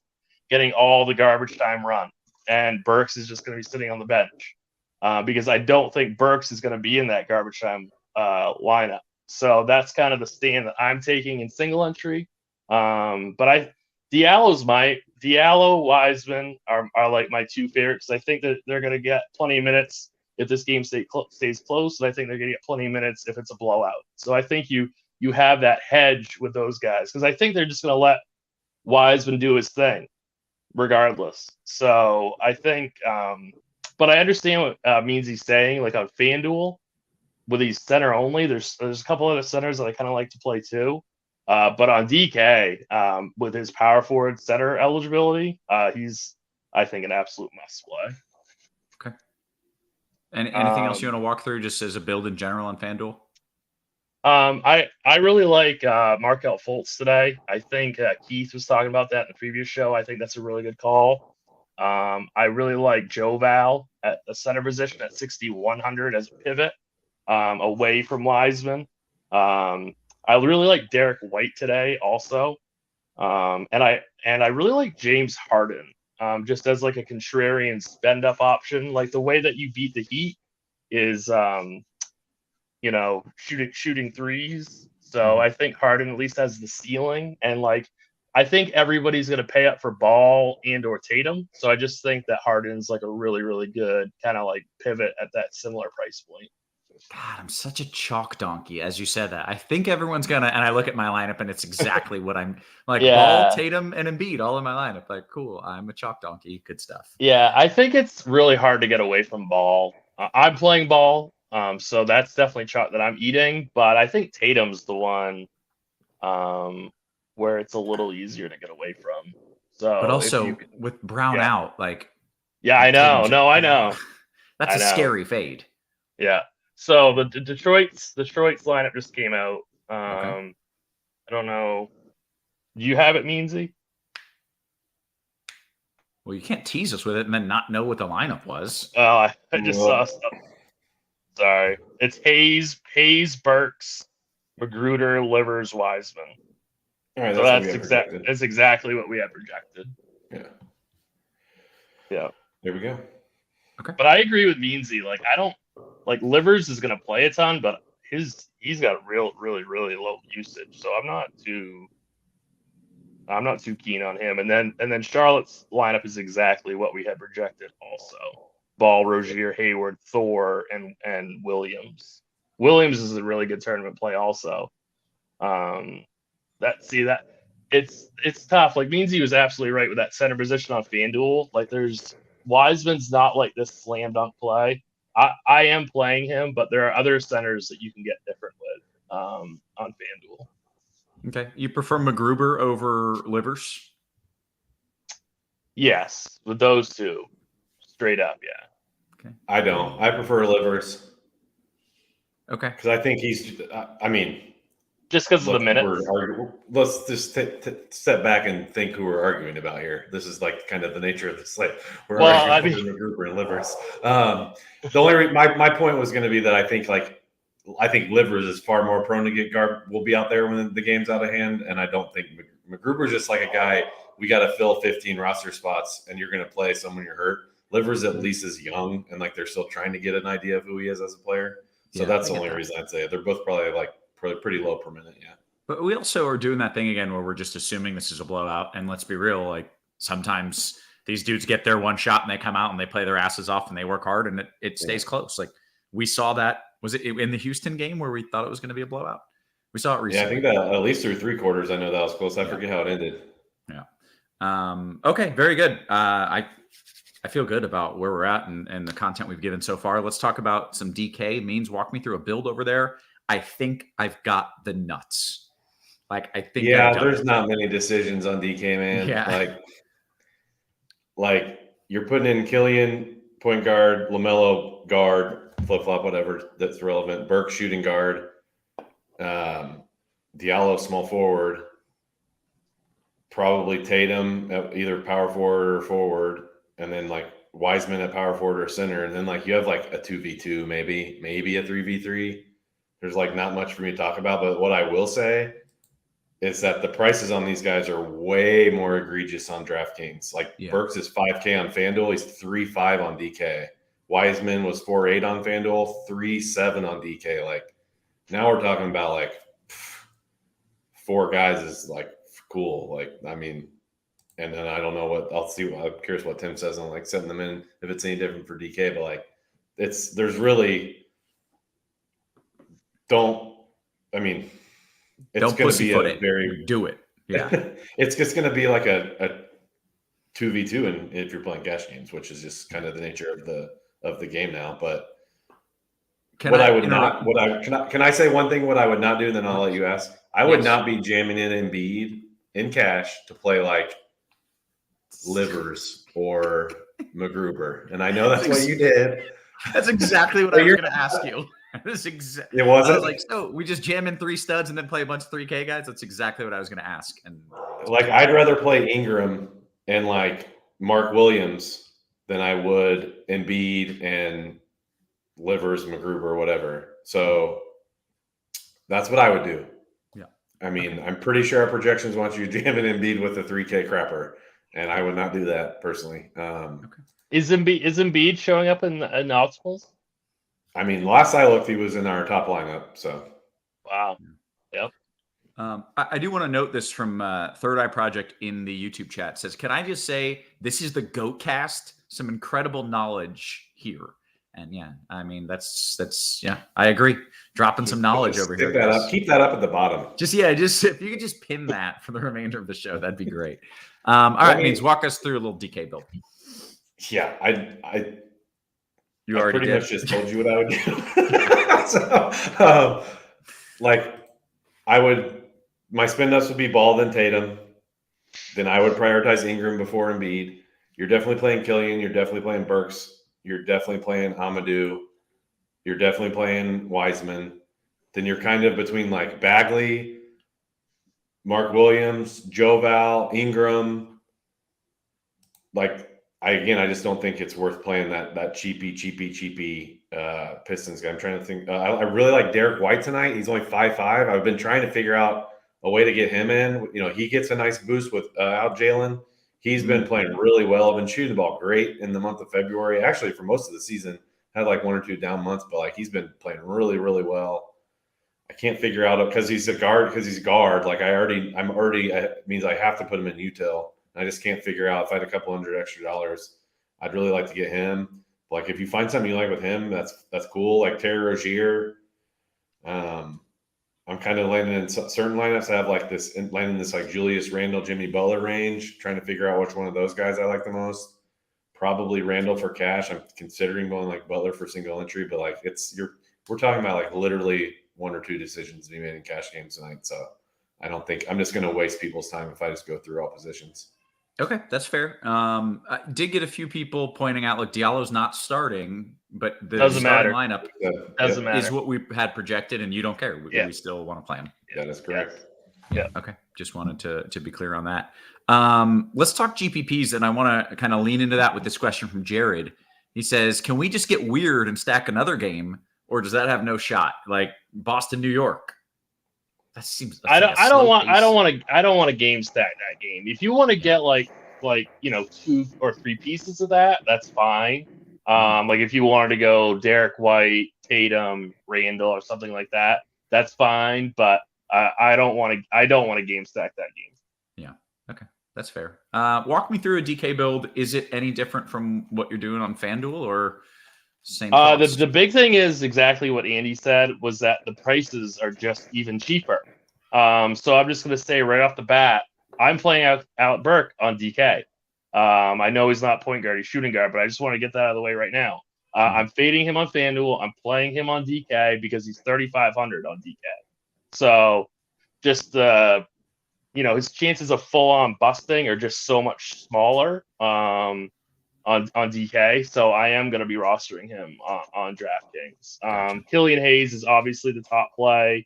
getting all the garbage time run, and Burks is just going to be sitting on the bench because I don't think Burks is going to be in that garbage time lineup. So that's kind of the stand that I'm taking in single entry. But Diallo, Wiseman are like my two favorites. I think that they're going to get plenty of minutes if this game stays close, and I think they're going to get plenty of minutes if it's a blowout. So I think you have that hedge with those guys because I think they're just going to let Wiseman do his thing regardless. So I think, but I understand what Meansy's saying. Like on FanDuel, with these center only, there's a couple other centers that I kind of like to play too. But on DK, with his power forward center eligibility, he's, I think, an absolute must play. Okay. And anything else you want to walk through just as a build in general on FanDuel? I really like Markelle Fultz today. I think Keith was talking about that in the previous show. I think that's a really good call. I really like Joe Val at the center position at 6,100 as a pivot away from Wiseman. I really like Derek White today also. And I really like James Harden just as like a contrarian spend up option. Like the way that you beat the Heat is, shooting threes. So I think Harden at least has the ceiling. And like, I think everybody's going to pay up for Ball and or Tatum. So I just think that Harden's like a really, really good kind of like pivot at that similar price point. God, I'm such a chalk donkey, as you said that. I think everyone's going to, and I look at my lineup and it's exactly what I'm like, Ball, Tatum, and Embiid all in my lineup. Like, cool, I'm a chalk donkey. Good stuff. Yeah, I think it's really hard to get away from Ball. I'm playing Ball, so that's definitely chalk that I'm eating. But I think Tatum's the one where it's a little easier to get away from. So, but also with Brown out, like, yeah, I know. I know. That's a scary fade. Yeah. So the Detroit's lineup just came out. Okay. I don't know. Do you have it, Meansy? Well, you can't tease us with it and then not know what the lineup was. Oh, I just saw stuff. Sorry. It's Hayes, Burks, Magruder, Livers, Wiseman. All right, so that's exactly what we had projected. Yeah. There we go. Okay. But I agree with Meansy. Like, I don't like Livers is going to play a ton, but he's got really, really low usage. So I'm not too keen on him. And then Charlotte's lineup is exactly what we had projected also. Ball, Rozier, Hayward, Thor, and Williams. Williams is a really good tournament play also. It's tough. Like Meansy was absolutely right with that center position on FanDuel. Like Wiseman's not like this slam dunk play. I am playing him, but there are other centers that you can get different with on FanDuel. Okay. You prefer McGruber over Livers? Yes, with those two. Straight up, yeah. Okay. I don't. I prefer Livers. Okay. Because I think he's, just because of the minutes. Let's just step back and think who we're arguing about here. This is like kind of the nature of the slate. We're arguing for McGruber and Livers. The only my point was going to be that I think Livers is far more prone to get will be out there when the game's out of hand, and I don't think McGruber's just like a guy. We got to fill 15 roster spots, and you're going to play someone you're hurt. Livers at least is young, and like they're still trying to get an idea of who he is as a player. So that's the only reason I'd say it. They're both probably pretty low per minute, yeah. But we also are doing that thing again where we're just assuming this is a blowout. And let's be real, like sometimes these dudes get their one shot and they come out and they play their asses off and they work hard and it stays close. Like we saw that. Was it in the Houston game where we thought it was going to be a blowout? We saw it recently. Yeah, I think that at least through three quarters, I know that was close. I forget how it ended. Yeah. Okay, very good. I feel good about where we're at and the content we've given so far. Let's talk about some DK. Means walk me through a build over there. I think I've got the nuts. Like, I think there's not many decisions on DK, man. Yeah. Like you're putting in Killian, point guard, LaMelo, guard, flip-flop, whatever that's relevant. Burke, shooting guard. Diallo, small forward. Probably Tatum at either power forward or forward. And then like Wiseman at power forward or center. And then like you have like a 2v2, maybe a 3v3. There's like not much for me to talk about. But what I will say is that the prices on these guys are way more egregious on DraftKings. Like Burks is $5K on FanDuel. He's 3.5 on DK. Wiseman was 4.8 on FanDuel, 3.7 on DK. Like now we're talking about like 4 guys is like cool. Like, I mean, and then I don't know I'm curious what Tim says on like setting them in, if it's any different for DK, but like it's going to be do it. Yeah. It's just going to be like a 2v2. And if you're playing cash games, which is just kind of the nature of the game now, but can I say one thing, what I would not do? And then I'll let you ask. I would not be jamming in Embiid in cash to play like Livers or McGruber. And I know that's what you did. That's exactly what I was going to ask you. It wasn't. I was like, so we just jam in 3 studs and then play a bunch of 3K guys? That's exactly what I was going to ask. And like, I'd rather play Ingram and like Mark Williams than I would Embiid and Livers, McGruber, whatever. So that's what I would do. Yeah. I mean, I'm pretty sure our projections want you jamming Embiid with a 3K crapper, and I would not do that personally. Okay. Is Embiid showing up in optimals? I mean, last I looked, he was in our top lineup. So, wow. Yep. I do want to note this from Third Eye Project in the YouTube chat. It says, can I just say this is the GOAT cast? Some incredible knowledge here. And yeah, I mean, that's I agree. Dropping some knowledge over here. Keep that up at the bottom. Just if you could just pin that for the remainder of the show, that'd be great. All right, Means walk us through a little DK build. Yeah, I pretty much just told you what I would do. So, my spin ups would be Ball, then Tatum. Then I would prioritize Ingram before Embiid. You're definitely playing Killian. You're definitely playing Burks. You're definitely playing Amadou. You're definitely playing Wiseman. Then you're kind of between like Bagley, Mark Williams, Joe Val, Ingram. I just don't think it's worth playing that cheapy Pistons guy. I'm trying to think. I really like Derek White tonight. He's only 5'5". I've been trying to figure out a way to get him in. You know, he gets a nice boost with out Jalen. He's been playing really well. Been shooting the ball great in the month of February. Actually, for most of the season, had like 1 or 2 down months, but like he's been playing really, really well. I can't figure out because he's a guard. Because he's guard. Like it means I have to put him in util. I just can't figure out if I had a couple $100 extra. I'd really like to get him. Like if you find something you like with him, that's cool. Like Terry Rozier. I'm kind of landing in certain lineups. I have like this landing this like Julius Randle, Jimmy Butler range, trying to figure out which one of those guys I like the most. Probably Randle for cash. I'm considering going like Butler for single entry, but like we're talking about like literally 1 or 2 decisions to be made in cash games tonight. So I don't think I'm just going to waste people's time if I just go through all positions. Okay, that's fair. I did get a few people pointing out, look, Diallo's not starting, but the starting lineup is what we had projected, and you don't care. We still want to play him. That is correct. Yeah. Okay, just wanted to be clear on that. Let's talk GPPs, and I want to kind of lean into that with this question from Jared. He says, can we just get weird and stack another game, or does that have no shot? Like Boston, New York. That seems. I don't want to game stack that game. If you want to get like 2 or 3 pieces of that, that's fine. Like if you wanted to go Derek White, Tatum, Randall, or something like that, that's fine. But I don't want to game stack that game. Yeah. Okay, that's fair. Walk me through a DK build. Is it any different from what you're doing on FanDuel or same? The big thing is exactly what Andy said, was that the prices are just even cheaper. So I'm just going to say right off the bat, I'm playing out Burke on DK. I know he's not point guard, he's shooting guard, but I just want to get that out of the way right now. I'm fading him on FanDuel. I'm playing him on DK because he's 3,500 on DK. So just his chances of full on busting are just so much smaller on DK. So I am going to be rostering him on DraftKings. Gotcha. Killian Hayes is obviously the top play.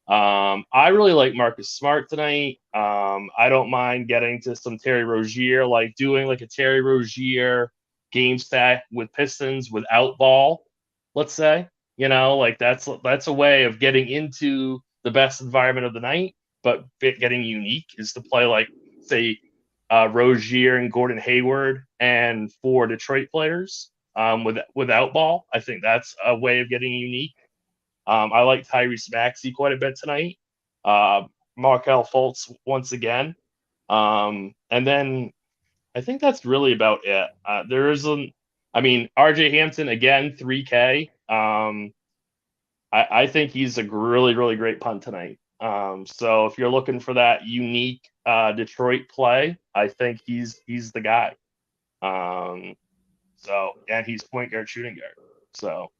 I really like Marcus Smart tonight. I don't mind getting to some Terry Rozier, like doing like a Terry Rozier game stack with Pistons without Ball, let's say. Like that's a way of getting into the best environment of the night, but getting unique is to play like, say, Rozier and Gordon Hayward and 4 Detroit players without Ball. I think that's a way of getting unique. I like Tyrese Maxey quite a bit tonight. Markelle Fultz once again. And then I think that's really about it. RJ Hampton again, 3K. I think he's a really, really great punt tonight. So if you're looking for that unique Detroit play, I think he's the guy. And he's point guard, shooting guard. So,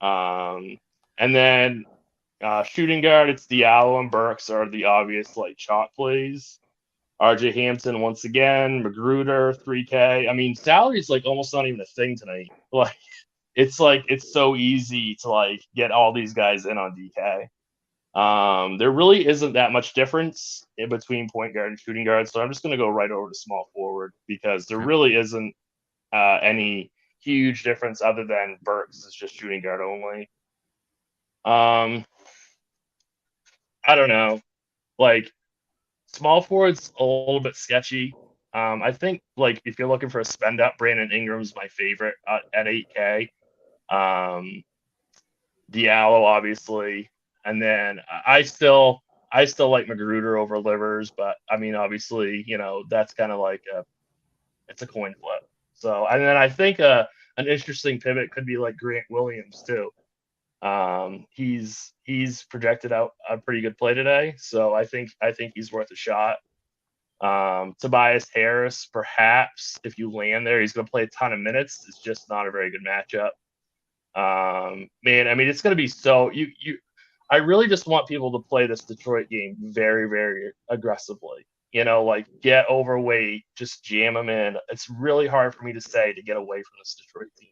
and then shooting guard, it's Diallo and Burks are the obvious like chalk plays. RJ Hampton once again, Magruder 3K. Salary's like almost not even a thing tonight. Like it's so easy to like get all these guys in on DK. There really isn't that much difference in between point guard and shooting guard, so I'm just going to go right over to small forward because there really isn't any huge difference other than Burks is just shooting guard only. I don't know. Like, small forward's a little bit sketchy. I think, like, if you're looking for a spend up, Brandon Ingram's my favorite at 8K. Diallo, obviously. And then I still like Magruder over Livers, but obviously, that's kind of like it's a coin flip. So, and then I think an interesting pivot could be like Grant Williams too. He's projected out a pretty good play today, so I think he's worth a shot. Tobias Harris, perhaps if you land there, he's going to play a ton of minutes. It's just not a very good matchup. It's going to be so I really just want people to play this Detroit game very, very aggressively. Like get overweight, just jam them in. It's really hard for me to say to get away from this Detroit team.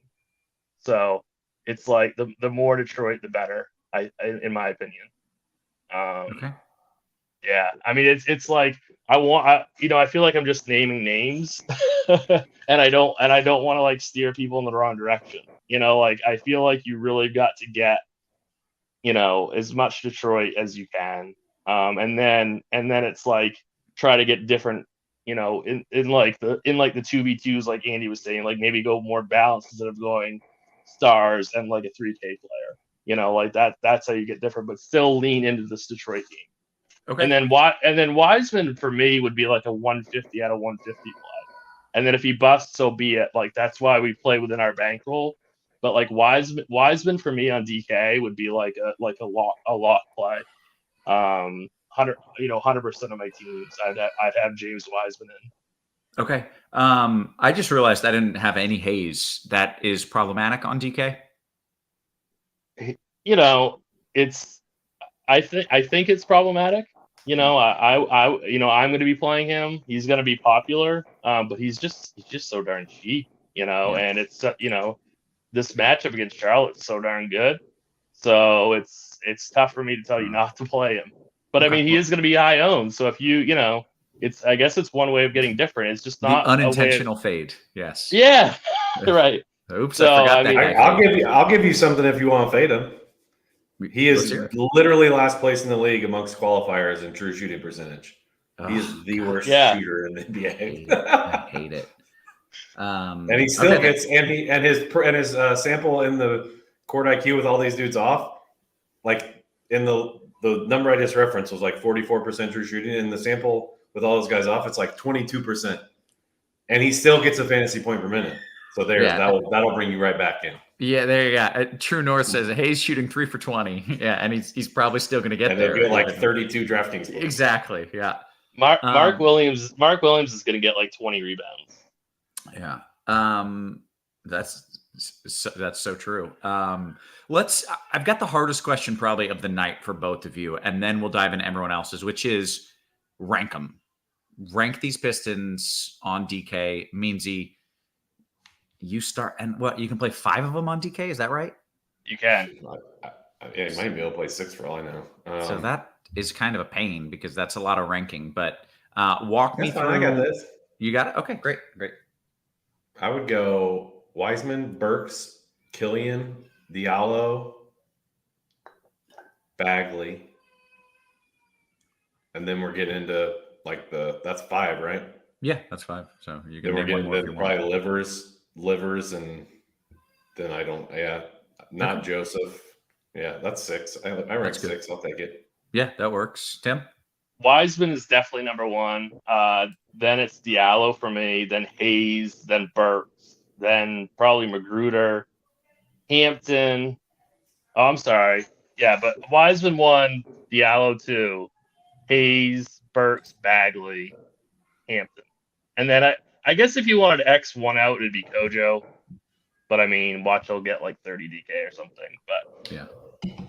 So it's like the more Detroit, the better, in my opinion. Okay. Yeah, it's like I feel like I'm just naming names, and I don't want to like steer people in the wrong direction. Like I feel like you really got to get as much Detroit as you can, and then it's like try to get different, in like the 2v2s, like Andy was saying, like maybe go more balanced instead of going stars and like a 3K player. Like that's how you get different, but still lean into this Detroit game. Okay. And then Wiseman for me would be like a 150 out of 150 play. And then if he busts, so be it. Like that's why we play within our bankroll. But like Wiseman for me on DK would be like a lock play. 100% of my teams, I'd have James Wiseman in. Okay. I just realized I didn't have any Hayes. That is problematic on DK. I think it's problematic. I'm going to be playing him. He's going to be popular, but he's just so darn cheap. And it's this matchup against Charlotte is so darn good. So it's tough for me to tell you not to play him. But he is going to be high owned. So if I guess it's one way of getting different. It's just not the unintentional fade. Yes. Yeah. Right. Oops. So, I forgot that. I'll give you something if you want to fade him. He is literally last place in the league amongst qualifiers in true shooting percentage. He is the worst shooter in the NBA. I hate it. And he still gets his sample in the court IQ with all these dudes off, like in the number I just referenced was like 44% true shooting, and the sample with all those guys off, it's like 22%, and he still gets a fantasy point per minute. So that'll bring you right back in. Yeah, there you go. True North says Hayes shooting 3 for 20. Yeah, and he's probably still going to get there. Get like 32 DraftKings points. Exactly. Yeah. Mark Williams is going to get like 20 rebounds. Yeah. That's so true. I've got the hardest question probably of the night for both of you, and then we'll dive into everyone else's, which is rank them. Rank these Pistons on DK. Meansy, you start, and what, you can play 5 of them on DK, is that right? You can. Yeah, you might be able to play 6 for all I know. So that is kind of a pain because that's a lot of ranking, but walk me through. I got this. You got it? Okay, great. I would go Wiseman, Burks, Killian, Diallo, Bagley, and then we're getting into like that's 5, right? Yeah, that's 5. So you can then we're name one getting more if you probably want. livers, and then I don't. Yeah, not Okay. Joseph. Yeah, that's 6. I rank 6. I'll take it. Yeah, that works. Tim? Wiseman is definitely number 1. Then it's Diallo for me. Then Hayes. Then Burks. Then probably Magruder, Hampton. Oh, I'm sorry. Yeah, but Wiseman 1, Diallo 2, Hayes, Burks, Bagley, Hampton. And then I guess if you wanted X one out, it'd be Kojo. But I mean, watch he'll get like 30 DK or something. But yeah,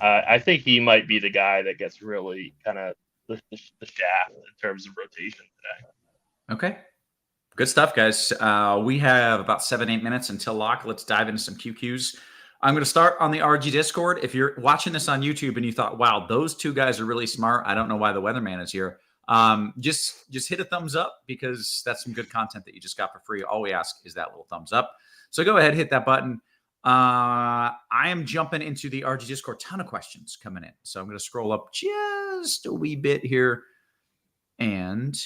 I think he might be the guy that gets really kind of the shaft in terms of rotation today. Okay. Good stuff, guys. We have about 7-8 minutes until lock. Let's dive into some QQs. I'm going to start on the RG Discord. If you're watching this on YouTube and you thought, wow, those 2 guys are really smart, I don't know why the weatherman is here. Just hit a thumbs up because that's some good content that you just got for free. All we ask is that little thumbs up. So go ahead, hit that button. I am jumping into the RG Discord. Ton of questions coming in. So I'm going to scroll up just a wee bit here. And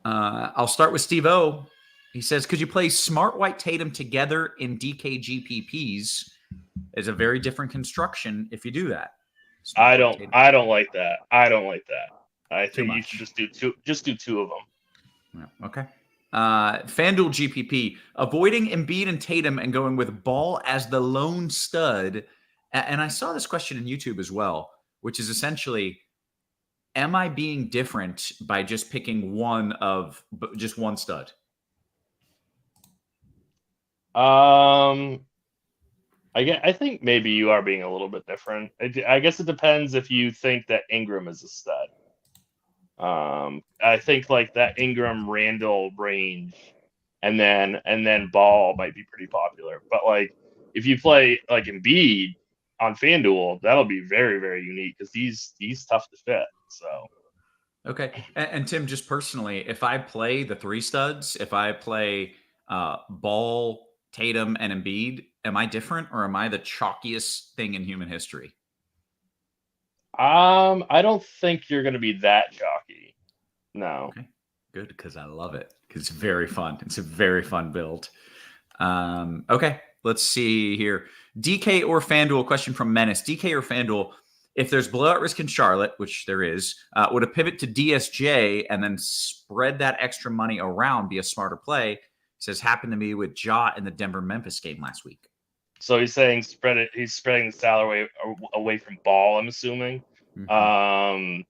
I'll start with Steve O. He says, could you play Smart White Tatum together in DKGPPs? It's a very different construction if you do that. I don't like that. I think you should just do 2 of them. Yeah, okay. FanDuel GPP, avoiding Embiid and Tatum and going with Ball as the lone stud. And I saw this question in YouTube as well, which is essentially, am I being different by just picking one stud? I think maybe you are being a little bit different. I guess it depends if you think that Ingram is a stud. I think like that Ingram Randall range, and then Ball might be pretty popular. But like if you play like Embiid on FanDuel, that'll be very, very unique because he's tough to fit. So okay. And Tim, just personally, if I play the 3 studs, if I play Ball, Tatum, and Embiid, am I different or am I the chalkiest thing in human history? I don't think you're going to be that chalky. No. Okay. Good, because I love it. It's very fun. It's a very fun build. Okay, let's see here. DK or FanDuel, question from Menace. DK or FanDuel, if there's blowout risk in Charlotte, which there is, would a pivot to DSJ and then spread that extra money around be a smarter play? It says, happened to me with Ja in the Denver-Memphis game last week. So he's saying spread it. He's spreading the salary away from Ball, I'm assuming. Mm-hmm.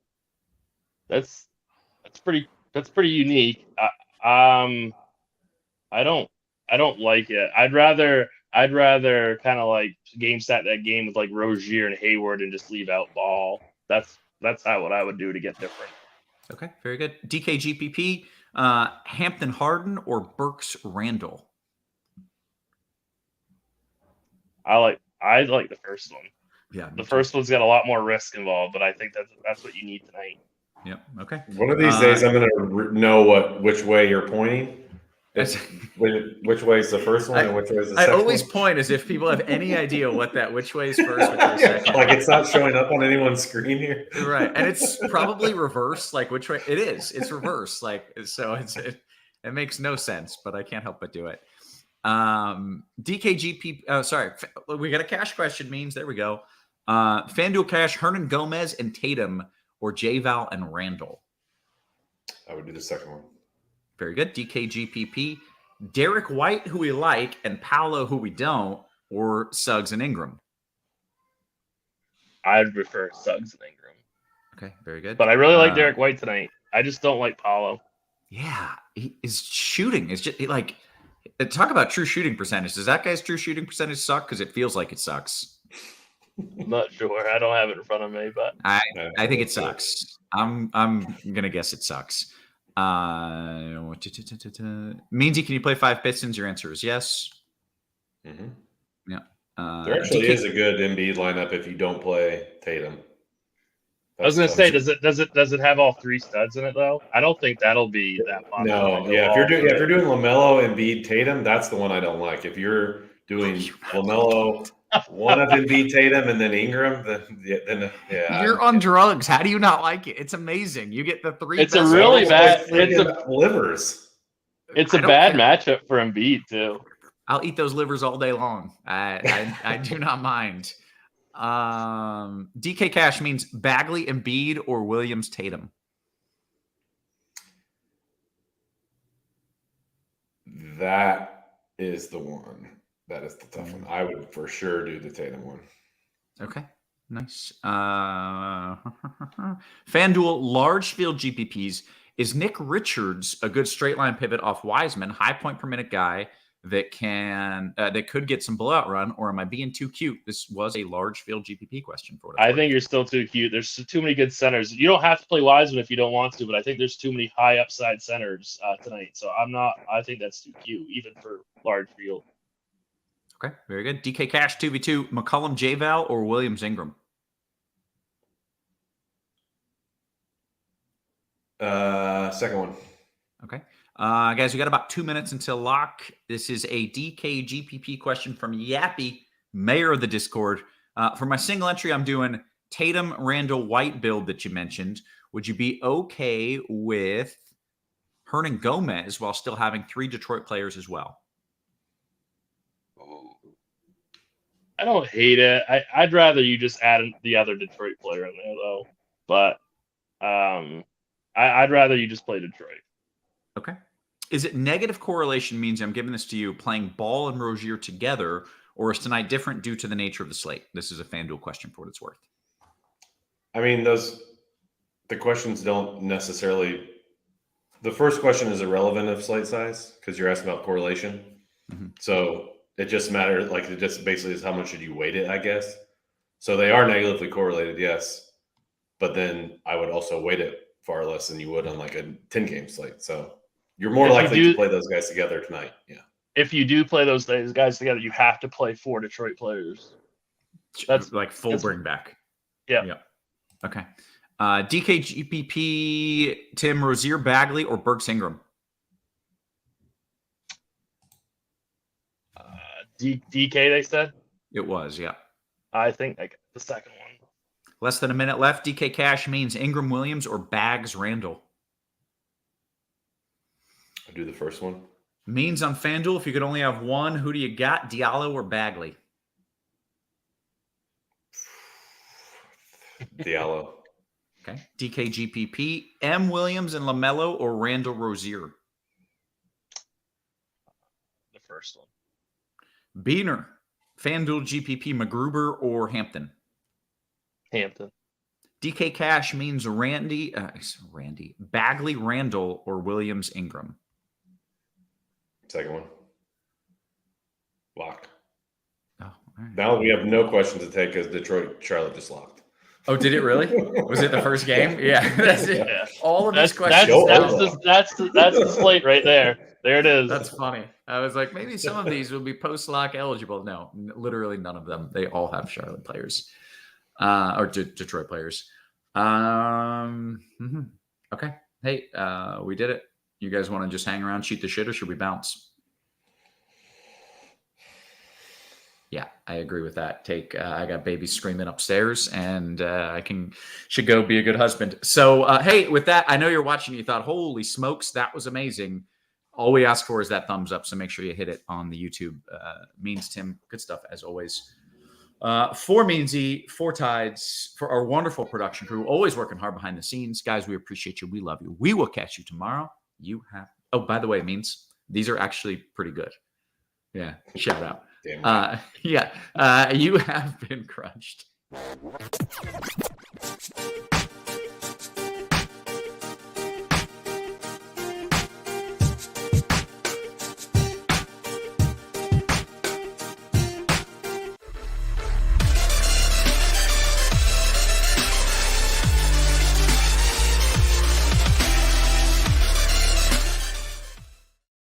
That's pretty unique. I don't like it. I'd rather kind of like game set that game with like Rozier and Hayward and just leave out Ball. That's what I would do to get different. Okay, very good. DKGPP, Hampton Harden or Burks Randall? I like the first one. Yeah, the first one's got a lot more risk involved, but I think that's what you need tonight. Yep. Okay. One of these days, I'm going to know which way you're pointing. Which way is the first one and which way is the second one? I always point as if people have any idea which way is first, which way is second. Like it's not showing up on anyone's screen here. Right. And it's probably reversed, like which way it is. It's reversed. Like, so it makes no sense, but I can't help but do it. DKGP, sorry. We got a cash question, means there we go. FanDuel cash, Hernan Gomez and Tatum or J-Val and Randall? I would do the second one. Very good. DKGPP, Derek White, who we like, and Paolo, who we don't, or Suggs and Ingram? I'd prefer Suggs and Ingram. Okay, very good. But I really like Derek White tonight. I just don't like Paulo. Yeah, his shooting is just like, talk about true shooting percentage. Does that guy's true shooting percentage suck? Because it feels like it sucks. I'm not sure. I don't have it in front of me, but I think it sucks. I'm gonna guess it sucks. Meansy, can you play 5 Pistons? Your answer is yes. Mm-hmm. Yeah. There actually is a good Embiid lineup if you don't play Tatum. I was going to say, does it have all 3 studs in it though? I don't think that'll be that popular. No, yeah. If you're doing LaMelo, Embiid, Tatum, that's the one I don't like. If you're doing LaMelo, one of Embiid, Tatum, and then Ingram, then You're on drugs. How do you not like it? It's amazing. You get the 3. It's a really bad. Livers. It's a bad matchup for Embiid too. I'll eat those livers all day long. I do not mind. DK Cash means Bagley, Embiid, or Williams, Tatum. That is the one. That is the tough one. I would for sure do the Tatum one. Okay, nice. FanDuel large field GPPs. Is Nick Richards a good straight line pivot off Wiseman, high point per minute guy that could get some blowout run, or am I being too cute? This was a large field GPP question for it. I think you're still too cute. There's too many good centers. You don't have to play Wiseman if you don't want to, but I think there's too many high upside centers tonight. So I think that's too cute, even for large field. Okay, very good. DK Cash 2v2, McCollum J-Val or Williams Ingram? Second one. Okay. Guys, we got about 2 minutes until lock. This is a DK GPP question from Yappy, mayor of the Discord. For my single entry, I'm doing Tatum, Randall, White build that you mentioned. Would you be okay with Hernan Gomez while still having 3 Detroit players as well? I don't hate it. I'd rather you just add the other Detroit player in there, though. But I'd rather you just play Detroit. Okay. Is it negative correlation means I'm giving this to you playing Ball and Rozier together, or is tonight different due to the nature of the slate? This is a FanDuel question for what it's worth. I mean, the questions don't necessarily. The first question is irrelevant of slate size because you're asking about correlation. Mm-hmm. So it just matters. Like it just basically is how much should you weight it, I guess. So they are negatively correlated, yes. But then I would also weight it far less than you would on like a 10-game slate. So you're more likely to play those guys together tonight. Yeah. If you do play those guys together, you have to play 4 Detroit players. That's like full bring back. Yeah. Okay. DK GPP, Tim, Rozier, Bagley, or Burks Ingram? DK, they said? It was, yeah. I think I got the second one. Less than a minute left. DK Cash means Ingram Williams or Bags Randall? I'll do the first one. Means on FanDuel, if you could only have one, who do you got, Diallo or Bagley? Diallo. Okay. DK GPP, M. Williams and LaMelo or Randall Rozier? The first one. Beaner, FanDuel GPP, McGruber or Hampton? Hampton. DK Cash means Bagley Randall or Williams Ingram? Second one. Lock. Oh, all right. Now we have no questions to take because Charlotte just locked. Oh, did it really? Was it the first game? Yeah, that's it. Yeah. All of these questions. That's the slate right there. There it is. That's funny. I was like, maybe some of these will be post-lock eligible. No, literally none of them. They all have Charlotte players or Detroit players. Okay. Hey, we did it. You guys want to just hang around, shoot the shit, or should we bounce? Yeah, I agree with that. I got babies screaming upstairs, and I should go be a good husband. So, hey, with that, I know you're watching. You thought, holy smokes, that was amazing. All we ask for is that thumbs up, so make sure you hit it on the YouTube. Means Tim, good stuff as always. For Meansy, for Tides, for our wonderful production crew, always working hard behind the scenes. Guys, we appreciate you. We love you. We will catch you tomorrow. Oh, by the way, Means, these are actually pretty good. Yeah, shout out. You have been crunched.